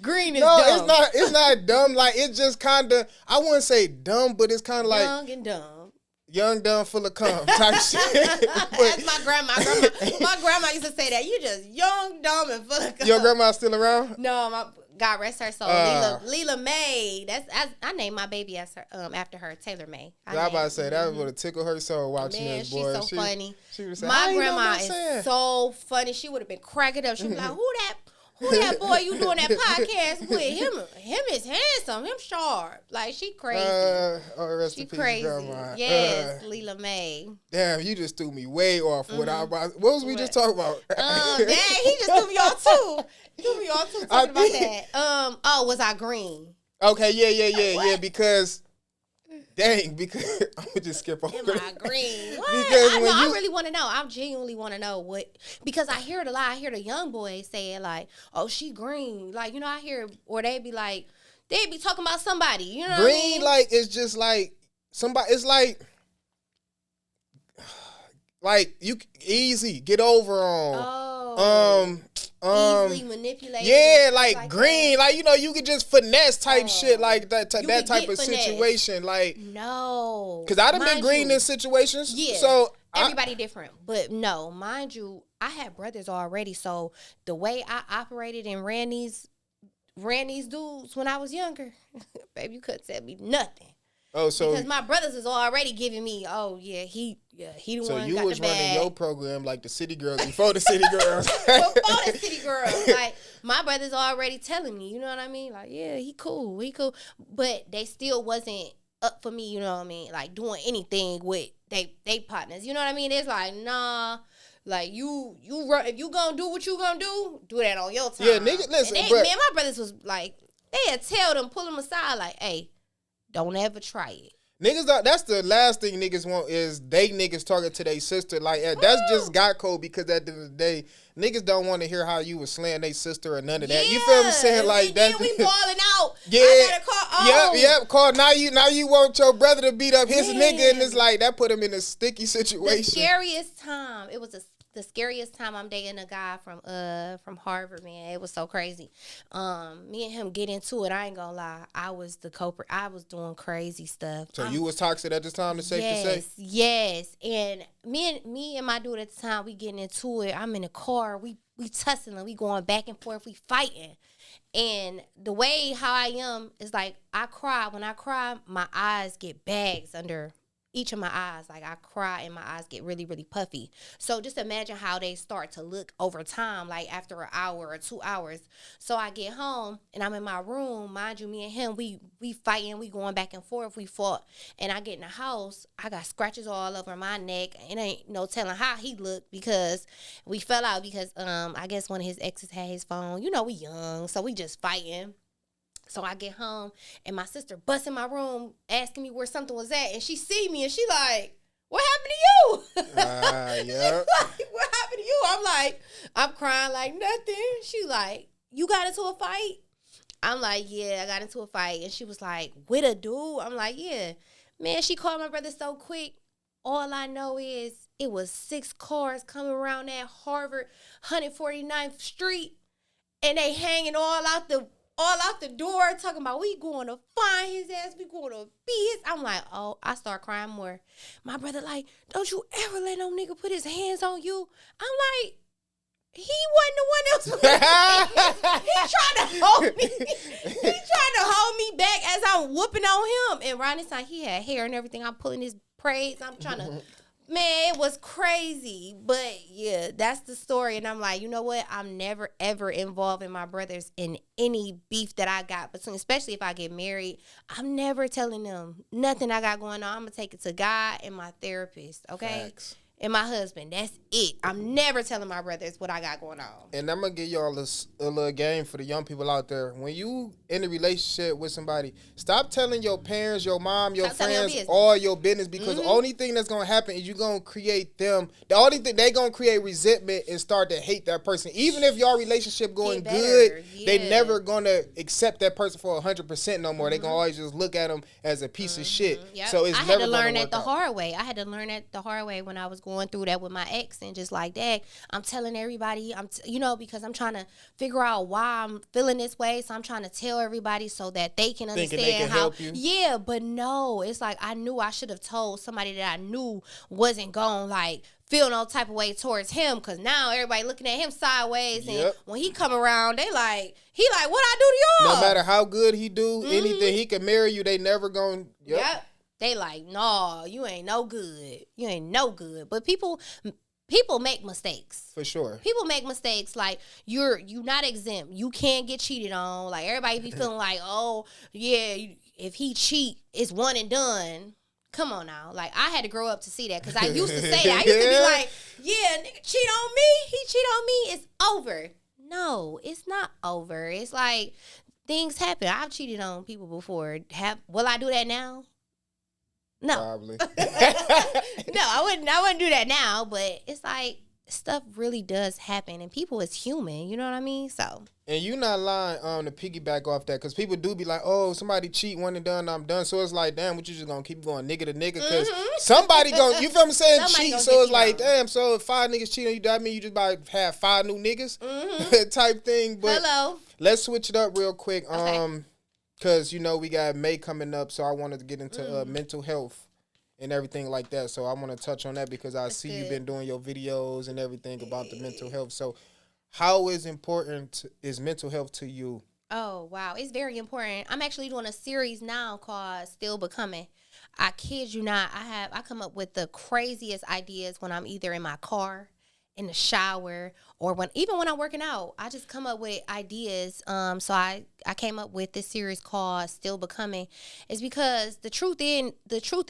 Green is no, dumb. It's not dumb. Like, it's just kind of, I wouldn't say dumb, but it's kind of like young and dumb. Young, dumb, full of cum type shit. That's my grandma. My grandma used to say that. You just young, dumb, and full of cum. Your grandma still around? No, God rest her soul. Leela May. I named my baby after her, Taylor May. I was about to say that would have tickled her soul watching this, boy. She's so funny. She would have said, my grandma is so funny. She would have been cracking up. She'd be like, who that boy you doing that podcast with? Him is handsome. Him sharp. Like, she crazy. Rest in peace, crazy. Grandma. Yes, Leela May. Damn, you just threw me way off. What was we just talking about? Dang, he just threw me off too. Talking about that. Was I green? Okay, yeah. Because I'm gonna just skip over. Am I green? What? Because I really want to know. I genuinely want to know because I hear it a lot. I hear the young boys say it like, "Oh, she green." Like, you know, I hear, or they be talking about somebody. You know, green, what I mean? Like, it's just like somebody. It's like you easy get over on. Easily manipulated. Yeah, like green, that. Like, you know, you could just finesse type shit like that type of situation. Like, no, because I done been green in situations. Yeah, so everybody different, but no, mind you, I had brothers already. So the way I operated and ran these dudes when I was younger, baby, you couldn't tell me nothing. Oh, so because my brothers is already giving me, oh yeah, he the so one you got was the bag. running your program like the city girls before the city girls. Before the city girls, like my brothers already telling me, you know what I mean? Like, yeah, he cool, but they still wasn't up for me, you know what I mean? Like doing anything with they partners, you know what I mean? It's like, nah. Like you run, if you gonna do what you gonna do that on your time. Yeah, nigga, listen, and but man, my brothers was like, they had tell them, pull them aside, like, hey, don't ever try it. niggas, that's the last thing niggas want is they niggas talking to their sister. Like, that's just got cold because at the end of the day, niggas don't want to hear how you was slaying their sister or none of that. You feel what I'm saying? Like, that. We balling out. Yeah. I gotta call. Oh. Yep. Call. Now you want your brother to beat up his nigga, and it's like, that put him in a sticky situation. The scariest time, it was the scariest time I'm dating a guy from Harvard, man. It was so crazy. Me and him get into it. I ain't gonna lie. I was the culprit. I was doing crazy stuff. So you was toxic at this time, safe to say? Yes. And me and my dude at the time, we getting into it. I'm in the car. We tussling. We going back and forth. We fighting. And the way how I am is like, I cry. When I cry, my eyes get bags under each of my eyes. Like, I cry and my eyes get really, really puffy. So just imagine how they start to look over time, like after an hour or 2 hours. So I get home and I'm in my room. Mind you, me and him, we fighting, we going back and forth, we fought. And I get in the house, I got scratches all over my neck. It ain't no telling how he looked because we fell out because I guess one of his exes had his phone. You know, we young, so we just fighting. So I get home, and my sister busts in my room asking me where something was at, and she see me, and she like, what happened to you? Yeah. Like, what happened to you? I'm like, I'm crying like nothing. She like, you got into a fight? I'm like, yeah, I got into a fight. And she was like, with a dude? I'm like, yeah. Man, she called my brother so quick. All I know is it was 6 cars coming around that Harvard 149th Street, and they hanging all out the door talking about we going to find his ass, we going to beat his. I'm like, oh, I start crying more. My brother like, don't you ever let no nigga put his hands on you. I'm like, he wasn't the one else. He trying to hold me. He trying to hold me back as I'm whooping on him. And around this time, he had hair and everything. I'm pulling his braids. I'm trying to... Man, it was crazy. But, yeah, that's the story. And I'm like, you know what? I'm never, ever involving my brothers in any beef that I got between, especially if I get married. I'm never telling them nothing I got going on. I'm going to take it to God and my therapist, okay? Facts. And my husband. That's it. I'm never telling my brothers what I got going on. And I'm going to give y'all a little game for the young people out there. When you in a relationship with somebody, stop telling your parents, your mom, your friends, all your business, because the only thing that's going to happen is you're going to create them. The only thing, they going to create resentment and start to hate that person. Even if your relationship going good, they never going to accept that person for 100% no more. They going to always just look at them as a piece of shit. Yep. So it's I never had to learn that the out. hard way. I had to learn that the hard way when I was going through that with my ex, and just like that, I'm telling everybody, because I'm trying to figure out why I'm feeling this way. So I'm trying to tell everybody so that they can understand they can how. Help you. Yeah, but no, it's like I knew I should have told somebody that I knew wasn't going like feel no type of way towards him, because now everybody looking at him sideways, and when he come around, he like, what I do to y'all? No matter how good he do, anything he can marry you, they never gonna. Yep. They like, no, you ain't no good. You ain't no good. But people make mistakes. For sure. People make mistakes. Like, you're not exempt. You can't get cheated on. Like, everybody be feeling like, oh, yeah, if he cheat, it's one and done. Come on now. Like, I had to grow up to see that, because I used to say that. I used to be like, yeah, nigga cheat on me. He cheat on me. It's over. No, it's not over. It's like, things happen. I've cheated on people before. Will I do that now? No. Probably. No, I wouldn't do that now, but it's like, stuff really does happen, and people is human, you know what I mean? So. And you not lying to piggyback off that, because people do be like, oh, somebody cheat, one and done, I'm done. So it's like, damn, what you just gonna keep going nigga to nigga? Because somebody gonna, you feel what I'm saying, cheat. So it's like, damn, so if 5 niggas cheat on you, that mean you just about to have 5 new niggas type thing. But let's switch it up real quick. Because, we got May coming up, so I wanted to get into mental health and everything like that. So I want to touch on that, because I see you've been doing your videos and everything about the mental health. So how important is mental health to you Oh, wow. It's very important. I'm actually doing a series now called Still Becoming. I kid you not. I come up with the craziest ideas when I'm either in my car, in the shower, or when I'm working out. I just come up with ideas. So I came up with this series called Still Becoming. It's because the truth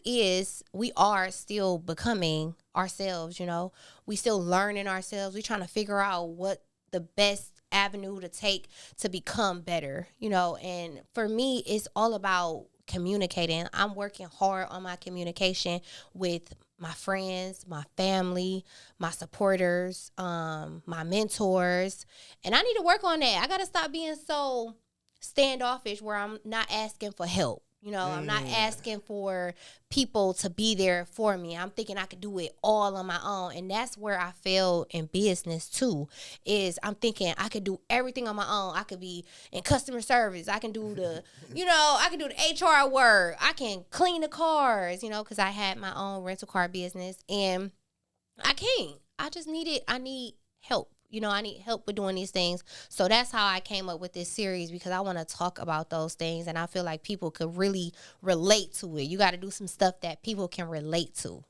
is we are still becoming ourselves, you know. We still learning ourselves. We trying to figure out what the best avenue to take to become better, you know. And for me, it's all about communicating. I'm working hard on my communication with my friends, my family, my supporters, my mentors, and I need to work on that. I got to stop being so standoffish where I'm not asking for help. You know, I'm not asking for people to be there for me. I'm thinking I could do it all on my own. And that's where I fail in business too, is I'm thinking I could do everything on my own. I could be in customer service. I can do I can do the HR work. I can clean the cars, you know, because I had my own rental car business. And I can't. I need help. You know, I need help with doing these things. So that's how I came up with this series, because I want to talk about those things. And I feel like people could really relate to it. You got to do some stuff that people can relate to.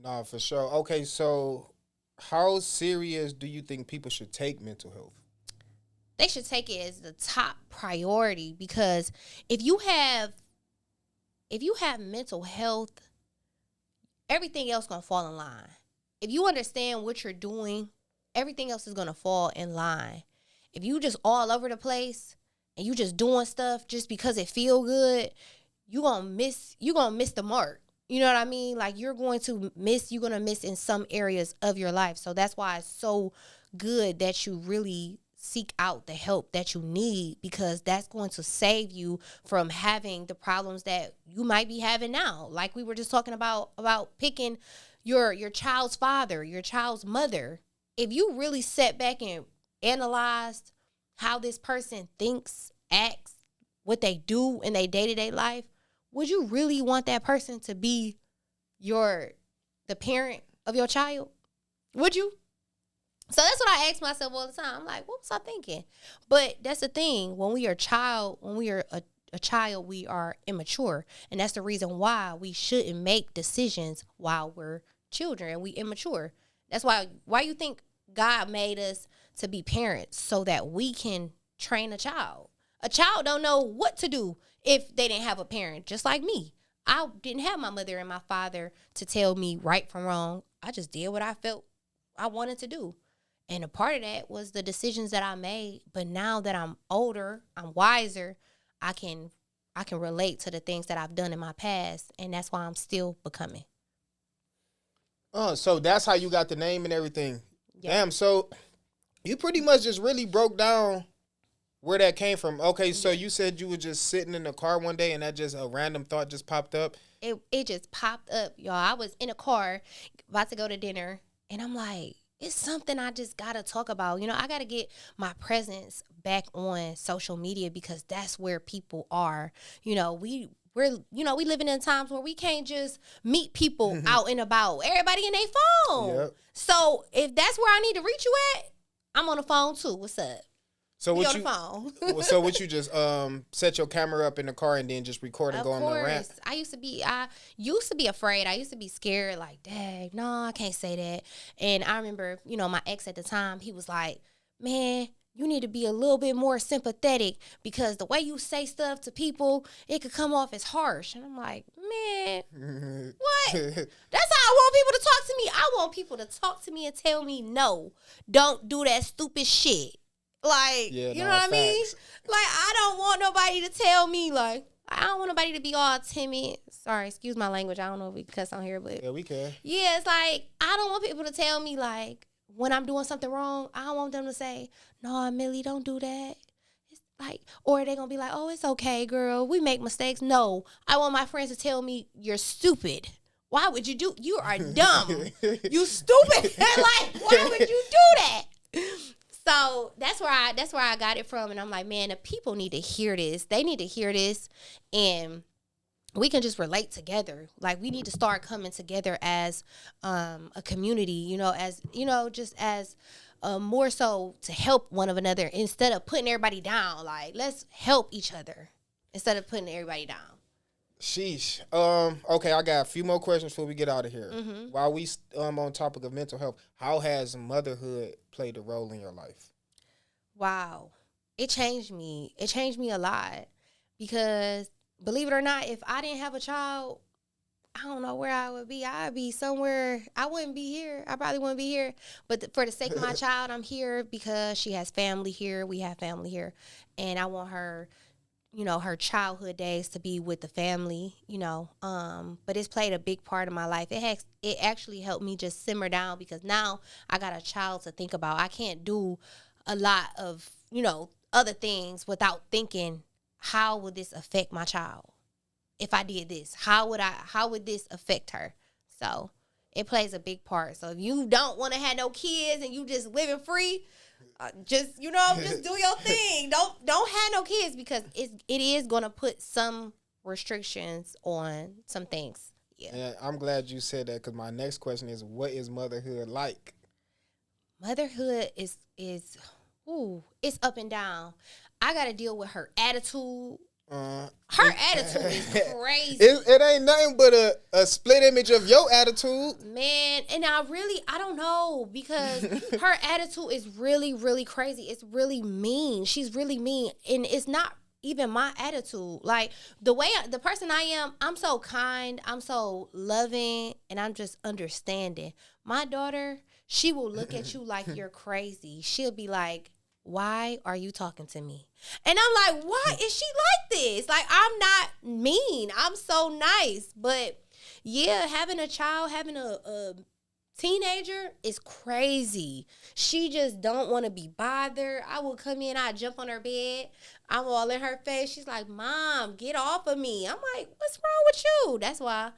Nah, for sure. Okay, so how serious do you think people should take mental health? They should take it as the top priority, because if you have mental health, everything else going to fall in line. If you understand what you're doing, everything else is going to fall in line. If you just all over the place and you just doing stuff just because it feel good, you're going to miss the mark. You know what I mean? Like you're going to miss in some areas of your life. So that's why it's so good that you really seek out the help that you need, because that's going to save you from having the problems that you might be having now. Like we were just talking about picking your child's father, your child's mother. If you really sat back and analyzed how this person thinks, acts, what they do in their day-to-day life, would you really want that person to be the parent of your child? Would you? So that's what I ask myself all the time. I'm like, what was I thinking? But that's the thing. When we are a child, we are immature. And that's the reason why we shouldn't make decisions while we're children and we immature. That's why you think God made us to be parents, so that we can train a child. A child don't know what to do if they didn't have a parent, just like me. I didn't have my mother and my father to tell me right from wrong. I just did what I felt I wanted to do. And a part of that was the decisions that I made. But now that I'm older, I'm wiser, I can relate to the things that I've done in my past, and that's why I'm still becoming. So that's how you got the name and everything. Yeah. Damn, so you pretty much just really broke down where that came from. Okay, so you said you were just sitting in the car one day and that just a random thought just popped up. It just popped up, y'all. I was in a car about to go to dinner, and I'm like, it's something I just gotta talk about. You know, I gotta get my presence back on social media, because that's where people are. You know, we living in times where we can't just meet people out and about. Everybody in their phone. Yep. So if that's where I need to reach you at, I'm on the phone too. What's up? So what you on the phone. So what you just set your camera up in the car and then just record and go on the rant? I used to be afraid. I used to be scared, like, dang, no, I can't say that. And I remember, my ex at the time, he was like, man, you need to be a little bit more sympathetic, because the way you say stuff to people, it could come off as harsh. And I'm like, man, what? That's how I want people to talk to me. I want people to talk to me and tell me, no, don't do that stupid shit. Like, you know what I mean? Like, I don't want nobody to tell me, like, I don't want nobody to be all timid. Sorry, excuse my language. I don't know if we can cuss on here, but. Yeah, we can. Yeah, it's like, I don't want people to tell me, like, when I'm doing something wrong, I don't want them to say, no, Millie, don't do that. It's like, or they're going to be like, oh, it's okay, girl. We make mistakes. No, I want my friends to tell me, you're stupid. Why would you you are dumb. You stupid. Like, why would you do that? So that's where I got it from. And I'm like, man, the people need to hear this. They need to hear this. And we can just relate together. Like, we need to start coming together as a community, just as more so to help one of another instead of putting everybody down. Like, let's help each other instead of putting everybody down. Sheesh. Okay, I got a few more questions before we get out of here. Mm-hmm. While we on topic of mental health, how has motherhood played a role in your life? Wow. It changed me. It changed me a lot because, believe it or not, if I didn't have a child, I don't know where I would be. I'd be somewhere. I wouldn't be here. I probably wouldn't be here. But for the sake of my child, I'm here because she has family here. We have family here. And I want her, her childhood days to be with the family, But it's played a big part of my life. It actually helped me just simmer down because now I got a child to think about. I can't do a lot of, other things without thinking, how would this affect my child? If I did this, how would this affect her? So it plays a big part. So if you don't want to have no kids and you just living free, just do your thing. Don't have no kids because it is going to put some restrictions on some things. Yeah. And I'm glad you said that because my next question is, what is motherhood like? Motherhood is it's up and down. I got to deal with her attitude. Her attitude is crazy. It ain't nothing but a split image of your attitude. Man, and I don't know because her attitude is really, really crazy. It's really mean. She's really mean. And it's not even my attitude. Like, the person I am, I'm so kind, I'm so loving, and I'm just understanding. My daughter, she will look at you like you're crazy. She'll be like, why are you talking to me? And I'm like, why is she like this? Like, I'm not mean. I'm so nice. But yeah, having a child, having a teenager is crazy. She just don't want to be bothered. I will come in, I jump on her bed. I'm all in her face. She's like, Mom, get off of me. I'm like, what's wrong with you? That's why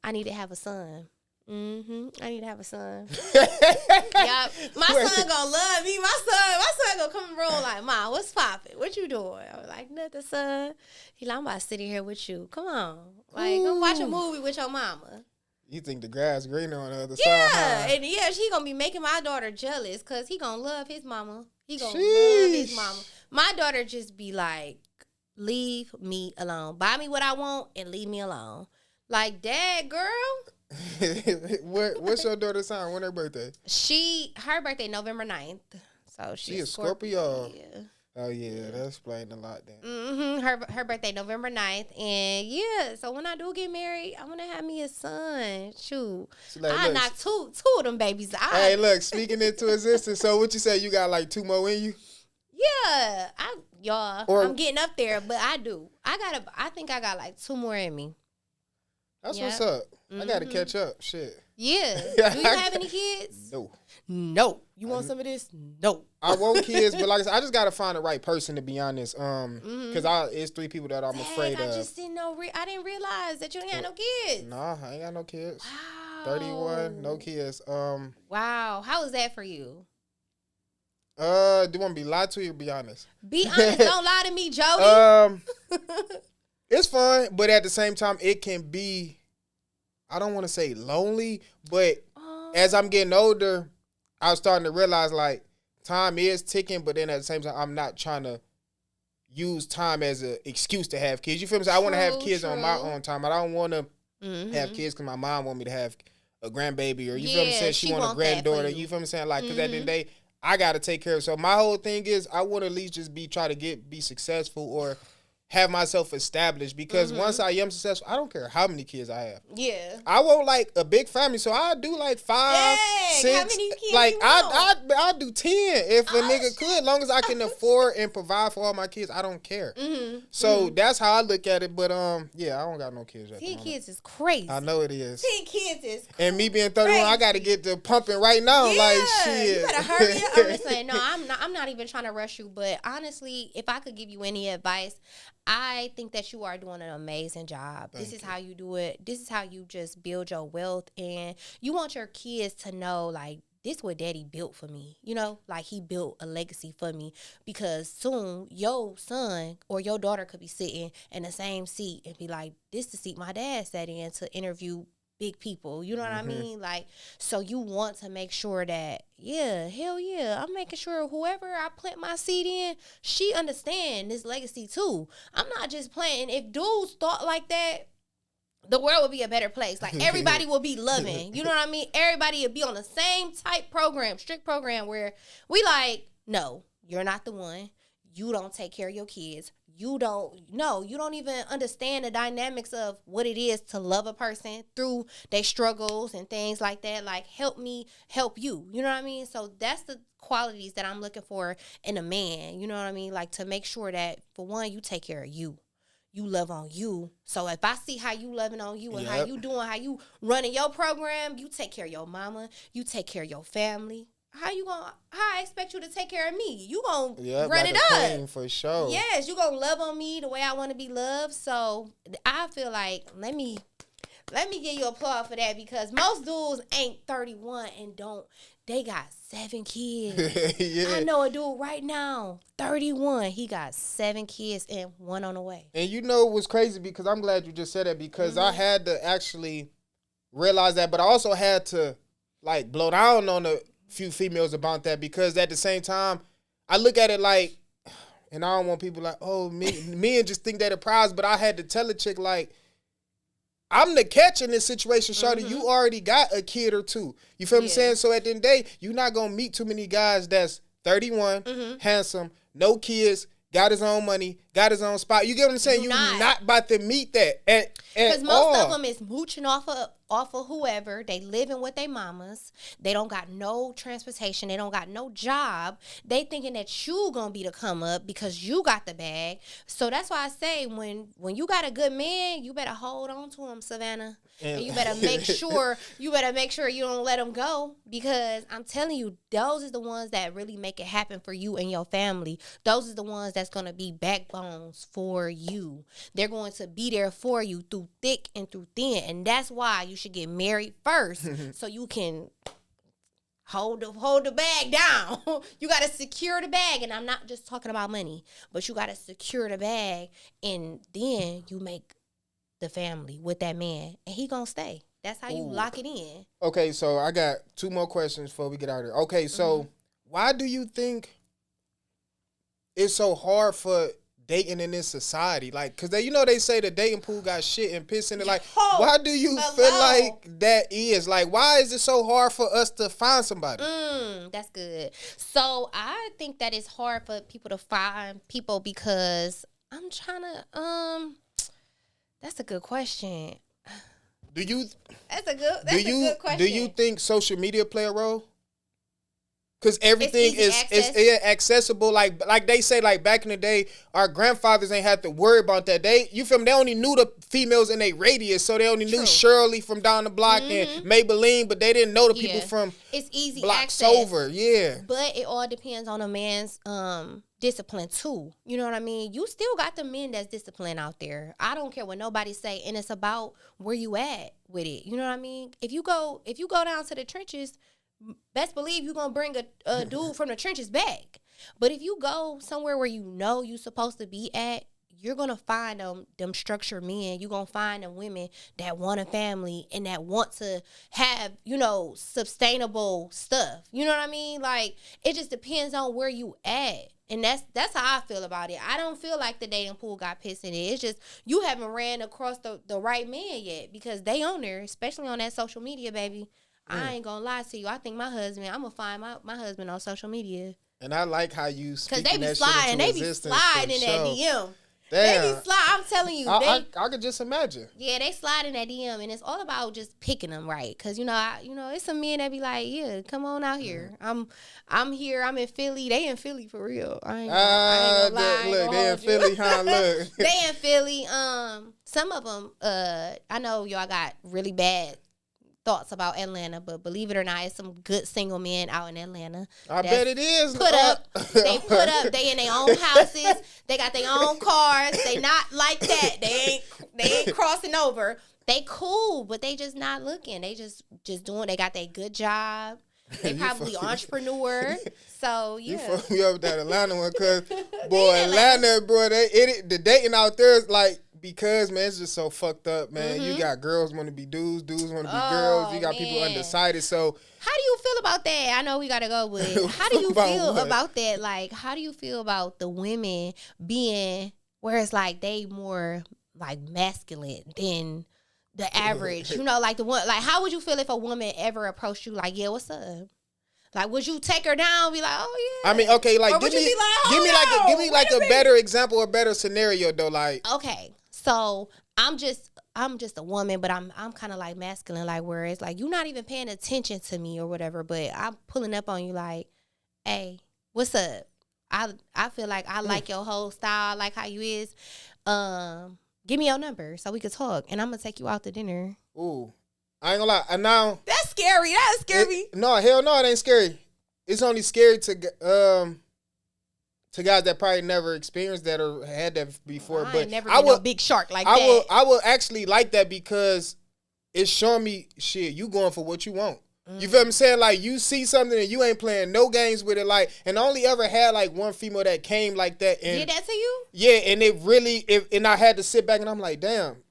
I need to have a son. I need to have a son. Yup. My son gonna love me. My son gonna come in the room like, Mom, what's poppin'? What you doing? I was like, nothing, son. He like, I'm about to sit here with you. Come on. Like, go watch a movie with your mama. You think the grass greener on the other side? Yeah. And yeah, she gonna be making my daughter jealous because he gonna love his mama. He gonna love his mama. My daughter just be like, leave me alone. Buy me what I want and leave me alone. Like, Dad, girl. What's your daughter's sign? When her birthday? Her birthday November 9th. So she a Scorpio. Yeah. Oh yeah, that's explained a lot then. Her birthday November 9th. And yeah, so when I do get married, I want to have me a son. Shoot. Like, I knock two of them babies out. Hey, look, speaking into existence. So what you say, you got like 2 more in you? Yeah. I'm getting up there, but I do. I think I got like 2 more in me. That's what's up. I got to catch up. Shit. Yeah. Do you have any kids? No. You want some of this? No. I want kids, but like I said, I just got to find the right person, to be honest. Because it's 3 people that I'm afraid of. I just didn't know. I didn't realize that you ain't had no kids. Nah, I ain't got no kids. Wow. 31, no kids. Wow. How was that for you? Do you want to be lied to you or be honest? Be honest. Don't lie to me, Jody. It's fun, but at the same time, it can be, I don't want to say lonely, but as I'm getting older, I was starting to realize, like, time is ticking, but then at the same time, I'm not trying to use time as an excuse to have kids. You feel me? So I want to have kids on my own time. I don't want to have kids because my mom want me to have a grandbaby, or you feel me saying she want a granddaughter. You feel me saying? Like, because at the end of the day, I got to take care of it. So my whole thing is I want to at least just try to be successful or have myself established, because once I am successful, I don't care how many kids I have. Yeah. I want like a big family, so I do like 5, 6. How many kids like you want? I do 10 if a nigga could, as long as I can afford and provide for all my kids. I don't care. So that's how I look at it. But yeah, I don't got no kids. 10 kids is crazy. I know it is. 10 kids is crazy. And me being 31, I got to get to pumping right now. Yeah, like shit. You better hurry up. I'm just saying, no, I'm not even trying to rush you. But honestly, if I could give you any advice, I think that you are doing an amazing job. This is how you do it. This is how you just build your wealth. And you want your kids to know, like, this is what daddy built for me. You know, like, he built a legacy for me, because soon your son or your daughter could be sitting in the same seat and be like, this is the seat my dad sat in to interview big people. You know what I mean? Like, so you want to make sure that, yeah, hell yeah, I'm making sure whoever I plant my seed in, she understand this legacy too. I'm not just planting. If dudes thought like that, the world would be a better place. Like, everybody will be loving. You know what I mean? Everybody would be on the same type program, strict program, where we like, no, you're not the one. You don't take care of your kids. You don't even understand the dynamics of what it is to love a person through their struggles and things like that. Like, help me help you. You know what I mean? So that's the qualities that I'm looking for in a man. You know what I mean? Like, to make sure that, for one, you take care of you. You love on you. So if I see how you loving on you and how you doing, how you running your program, you take care of your mama, you take care of your family. How I expect you to take care of me? You gonna run it up for sure. Yes, you gonna love on me the way I want to be loved. So I feel like let me give you applause for that, because most dudes ain't 31 and they got 7 kids. Yeah. I know a dude right now, 31. He got 7 kids and 1 on the way. And you know what's crazy, because I'm glad you just said that, because I had to actually realize that, but I also had to like blow down on a few females about that, because at the same time, I look at it like, and I don't want people like, oh, men just think they're the prize, but I had to tell a chick like, I'm the catch in this situation, shawty. You already got a kid or 2. You feel what I'm saying? So at the end of the day, you're not going to meet too many guys that's 31, handsome, no kids, got his own money, got his own spot. You get what I'm saying? You're not about to meet that because most of them is mooching off of whoever. They living with their mamas. They don't got no transportation. They don't got no job. They thinking that you gonna be the come up because you got the bag. So that's why I say when you got a good man, you better hold on to him, Savannah. And you better make sure you don't let him go, because I'm telling you, those is the ones that really make it happen for you and your family. Those is the ones that's gonna be backbones for you. They're going to be there for you through thick and through thin, and that's why you should get married first, so you can hold the bag down. You got to secure the bag, and I'm not just talking about money, but you got to secure the bag, and then you make the family with that man, and he gonna stay. That's how you lock it in. Okay, so I got 2 more questions before we get out of here. Okay, so why do you think it's so hard for dating in this society? Like, because they say the dating pool got shit and piss in it. Like, why do you feel like that is? Like, why is it so hard for us to find somebody? That's good. So I think that it's hard for people to find people, because I'm trying to, that's a good question. That's a good question. Do you think social media play a role? Because everything is accessible. Like they say, like back in the day, our grandfathers ain't had to worry about that. You feel me? They only knew the females in their radius, so they only knew Shirley from down the block and Maybelline, but they didn't know the people from blocks over. Yeah. But it all depends on a man's discipline too. You know what I mean? You still got the men that's disciplined out there. I don't care what nobody say, and it's about where you at with it. You know what I mean? If you go down to the trenches, best believe you're going to bring a dude from the trenches back. But if you go somewhere where you know you're supposed to be at, you're going to find them structured men. You're going to find them women that want a family and that want to have, sustainable stuff. You know what I mean? Like, it just depends on where you at. And that's how I feel about it. I don't feel like the dating pool got pissed in it. It's just you haven't ran across the right man yet, because they on there, especially on that social media, baby. I ain't gonna lie to you. I think I'm gonna find my husband on social media. And I like how you speak that shit into existence. They be sliding in that DM. Damn. They be slide. I'm telling you. I could just imagine. Yeah, they slide in that DM, and it's all about just picking them right. Cause it's some men that be like, yeah, come on out here. I'm here. I'm in Philly. They in Philly for real. I ain't gonna lie. Look, they in Philly, huh? Look. They in Philly. Some of them. I know y'all got really bad thoughts about Atlanta, but believe it or not, it's some good single men out in Atlanta. I bet it is. They in their own houses. They got their own cars. They not like that. They ain't crossing over. They cool, but they just not looking. They just doing. They got their good job. They probably entrepreneur. So yeah. You fucked me up with that Atlanta one, cause boy, Atlanta, bro, the dating out there is like because man, it's just so fucked up, man. You got girls want to be dudes, dudes want to be girls. You got people undecided. So how do you feel about that? I know we gotta go, but how do you feel about that? Like, how do you feel about the women being where it's like they more like masculine than the average? You know, like the one. Like, how would you feel if a woman ever approached you like, yeah, what's up? Like, would you take her down and be like, oh yeah? I mean, okay, like give me like a better example, a better scenario though. Like, okay, so I'm just a woman, but I'm kind of like masculine, like where it's like you're not even paying attention to me or whatever, but I'm pulling up on you like, hey, what's up? I feel like I like your whole style, I like how you is. Give me your number so we could talk, and I'm gonna take you out to dinner. Ooh. I ain't gonna lie. And now that's scary. That's scary. No, hell no, it ain't scary. It's only scary to guys that probably never experienced that or had that before. I but ain't never been no big shark like that. I will actually like that because it's showing me shit. You going for what you want. You feel what I'm saying? Like you see something and you ain't playing no games with it. Like, and I only ever had like one female that came like that. And did that to you? Yeah, and it really, and I had to sit back and I'm like, damn.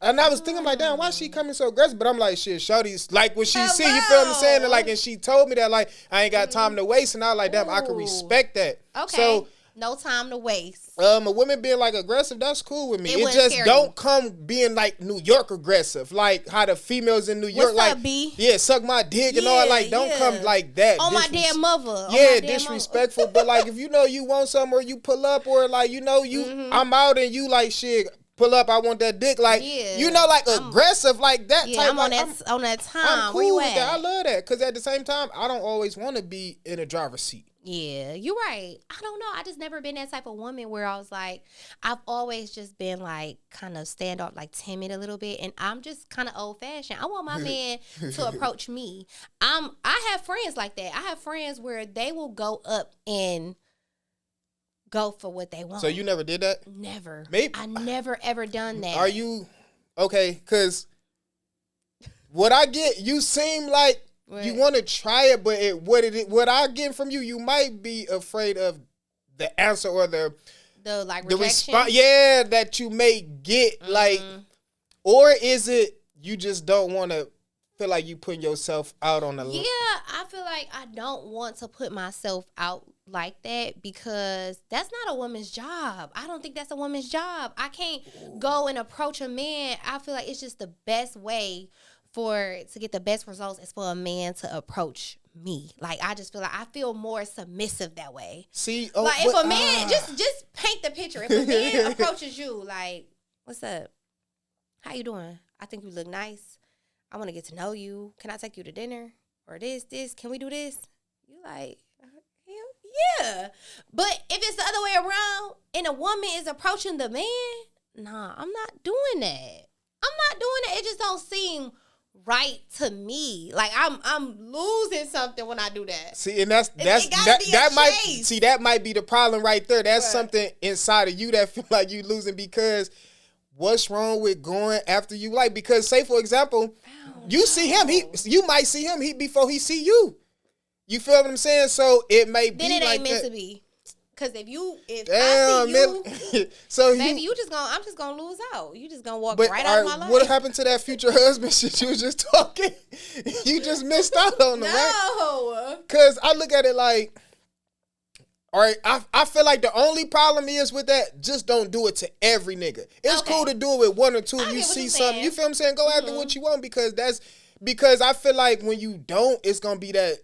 And I was thinking, I'm like, damn, why is she coming so aggressive? But I'm like, shit, shorty's like what she see, you feel what I'm saying? And like, and she told me that, like, I ain't got time to waste. And I was like, damn, I can respect that. Okay. So, no time to waste. A woman being like aggressive, that's cool with me. It just scary. Don't come being like New York aggressive, like how the females in New York, what's like, up, B? Yeah, suck my dick and all. Like, don't come like that. On my damn mother. Yeah, disrespectful. But like, if you know you want something or you pull up or like, you know, I'm out and you like shit. Pull up, I want that dick, like you know, like aggressive, like that type. I'm on that time. I'm cool with that. I love that because at the same time, I don't always want to be in a driver's seat. Yeah, you're right. I don't know. I just never been that type of woman where I was like, I've always just been like kind of standoff, like timid a little bit, and I'm just kind of old fashioned. I want my man to approach me. I have friends like that. I have friends where they will go up and go for what they want. So you never did that? Never. Maybe I never ever done that. Are you okay? Because what I get, you seem like you want to try it, but what I get from you, you might be afraid of the answer or the like rejection. Response. Yeah, that you may get like, or is it you just don't want to feel like you putting yourself out on the Yeah, I feel like I don't want to put myself out like that because that's not a woman's job. I don't think that's a woman's job. I can't go and approach a man. I feel like it's just the best way to get the best results is for a man to approach me. Like, I just feel like I feel more submissive that way. See, like if a man just paint the picture. If a man approaches you like, what's up? How you doing? I think you look nice. I want to get to know you. Can I take you to dinner? Or this? Can we do this? You like, yeah. But if it's the other way around and a woman is approaching the man, nah, I'm not doing that. It just don't seem right to me. Like I'm losing something when I do that. See, and that might be the problem right there. That's something inside of you that feel like you losing because what's wrong with going after you? Like, because say for example, you see him, you might see him before he see you. You feel what I'm saying? So it may be then it like ain't meant that. to be. Cause if I see you, so baby, I'm just gonna lose out. You just gonna walk right out of my life. What happened to that future husband shit you was just talking? You just missed out on it, right? No. Cause I look at it like, all right, I feel like the only problem is with that, just don't do it to every nigga. It's cool to do it with one or two. If you see something, you feel what I'm saying? Go after what you want because I feel like when you don't, it's gonna be that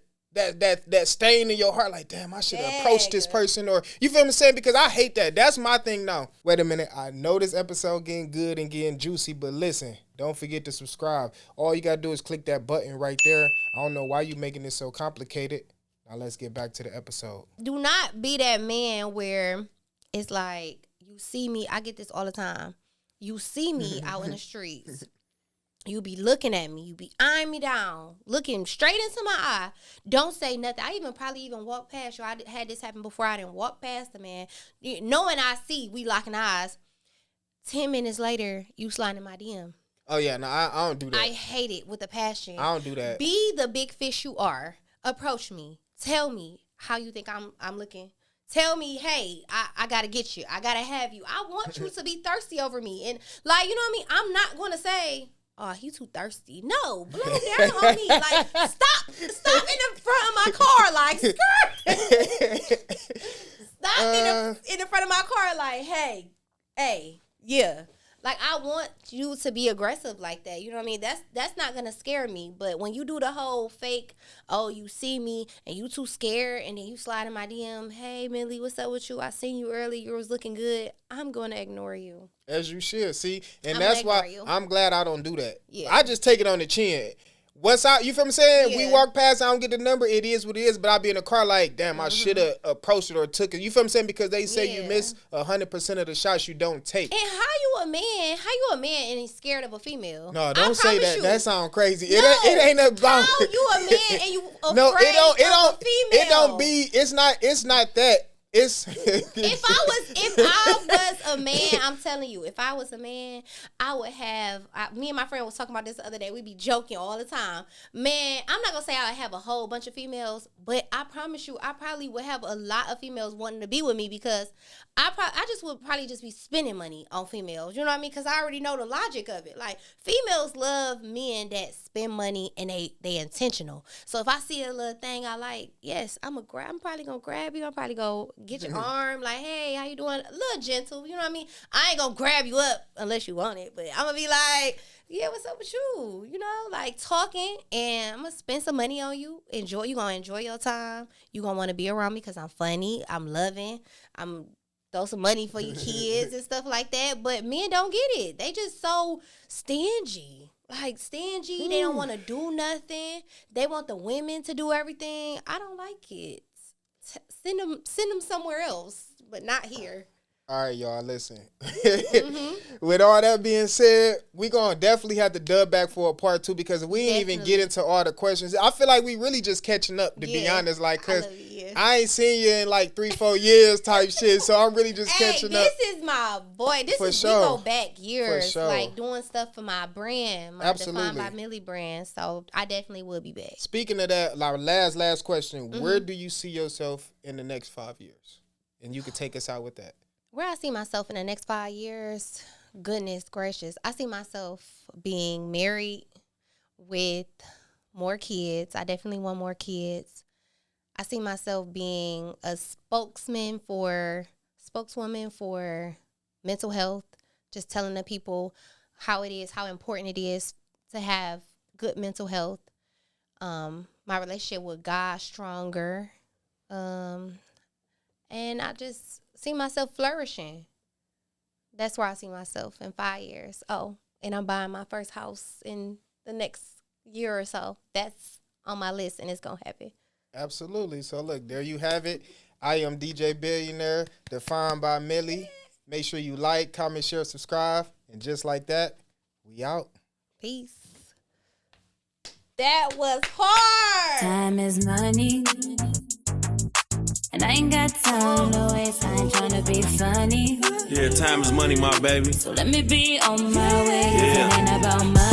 stain in your heart, like, damn, I should have approached this person, or you feel what I'm saying? Because I hate that. That's my thing now. Wait a minute. I know this episode getting good and getting juicy, but listen, don't forget to subscribe. All you gotta do is click that button right there. I don't know why you making this so complicated. Now let's get back to the episode. Do not be that man where it's like, you see me, I get this all the time. You see me out in the streets. You be looking at me. You be eyeing me down, looking straight into my eye. Don't say nothing. I probably walk past you. I had this happen before. I didn't walk past the man. Knowing I see, we locking eyes. 10 minutes later, you sliding in my DM. Oh, yeah. No, I don't do that. I hate it with a passion. I don't do that. Be the big fish you are. Approach me. Tell me how you think I'm looking. tell me, hey, I gotta get you. I gotta have you. I want you to be thirsty over me. And like, you know what I mean? I'm not gonna say, oh, he too thirsty. No, blow down on me. Like, stop in the front of my car. Like, skirt. Stop in the front of my car. Like, hey, yeah. Like, I want you to be aggressive like that. You know what I mean? That's not going to scare me. But when you do the whole fake, oh, you see me and you too scared and then you slide in my DM, hey, Millie, what's up with you? I seen you early. You was looking good. I'm going to ignore you. As you should. See? And that's why I'm glad I don't do that. Yeah. I just take it on the chin. What's out? You feel me saying? Yeah. We walk past, I don't get the number. It is what it is. But I be in the car like, damn, I should have approached it or took it. You feel me saying? Because they say you miss 100% of the shots you don't take. And how you a man and he's scared of a female? No, don't say that. You. That sound crazy. No, it ain't about. How you a man and you afraid No, of a female? It don't be. It's not that. It's if I was a man, I'm telling you, if I was a man, I would have. Me and my friend was talking about this the other day. We be joking all the time. Man, I'm not gonna say I would have a whole bunch of females, but I promise you, I probably would have a lot of females wanting to be with me because I just would probably just be spending money on females. You know what I mean? Because I already know the logic of it. Like, females love men that spend money and they intentional. So if I see a little thing I like, yes, I'm probably gonna grab you. I'm probably gonna get your arm, like, hey, how you doing? A little gentle, you know what I mean? I ain't gonna grab you up unless you want it, but I'm gonna be like, yeah, what's up with you? You know, like talking, and I'm gonna spend some money on you. You gonna enjoy your time. You gonna want to be around me because I'm funny, I'm loving, I'm throw some money for your kids and stuff like that. But men don't get it. They just so stingy. Like, stingy. They don't want to do nothing. They want the women to do everything. I don't like it. Send them somewhere else, but not here. All right, y'all, listen. With all that being said, we going to definitely have to dub back for a part 2 because we ain't even get into all the questions. I feel like we really just catching up, to be honest. Like, because I ain't seen you in like 3-4 years type shit, so I'm really just catching up. This is my boy. We go back years, like doing stuff for my brand, my Defined By Millie brand. So I definitely will be back. Speaking of that, our last question, where do you see yourself in the next 5 years? And you could take us out with that. Where I see myself in the next 5 years, goodness gracious, I see myself being married with more kids. I definitely want more kids. I see myself being a spokeswoman for mental health, just telling the people how it is, how important it is to have good mental health. My relationship with God stronger. And I just see myself flourishing. That's where I see myself in 5 years. Oh, and I'm buying my first house in the next year or so. That's on my list, and it's going to happen. Absolutely. So, look, there you have it. I am DJ Billionaire, Defined by Millie. Make sure you like, comment, share, subscribe. And just like that, we out. Peace. That was hard. Time is money. And I ain't got time to waste. I ain't tryna be funny. Yeah, time is money, my baby. So let me be on my way. Yeah. It ain't about money.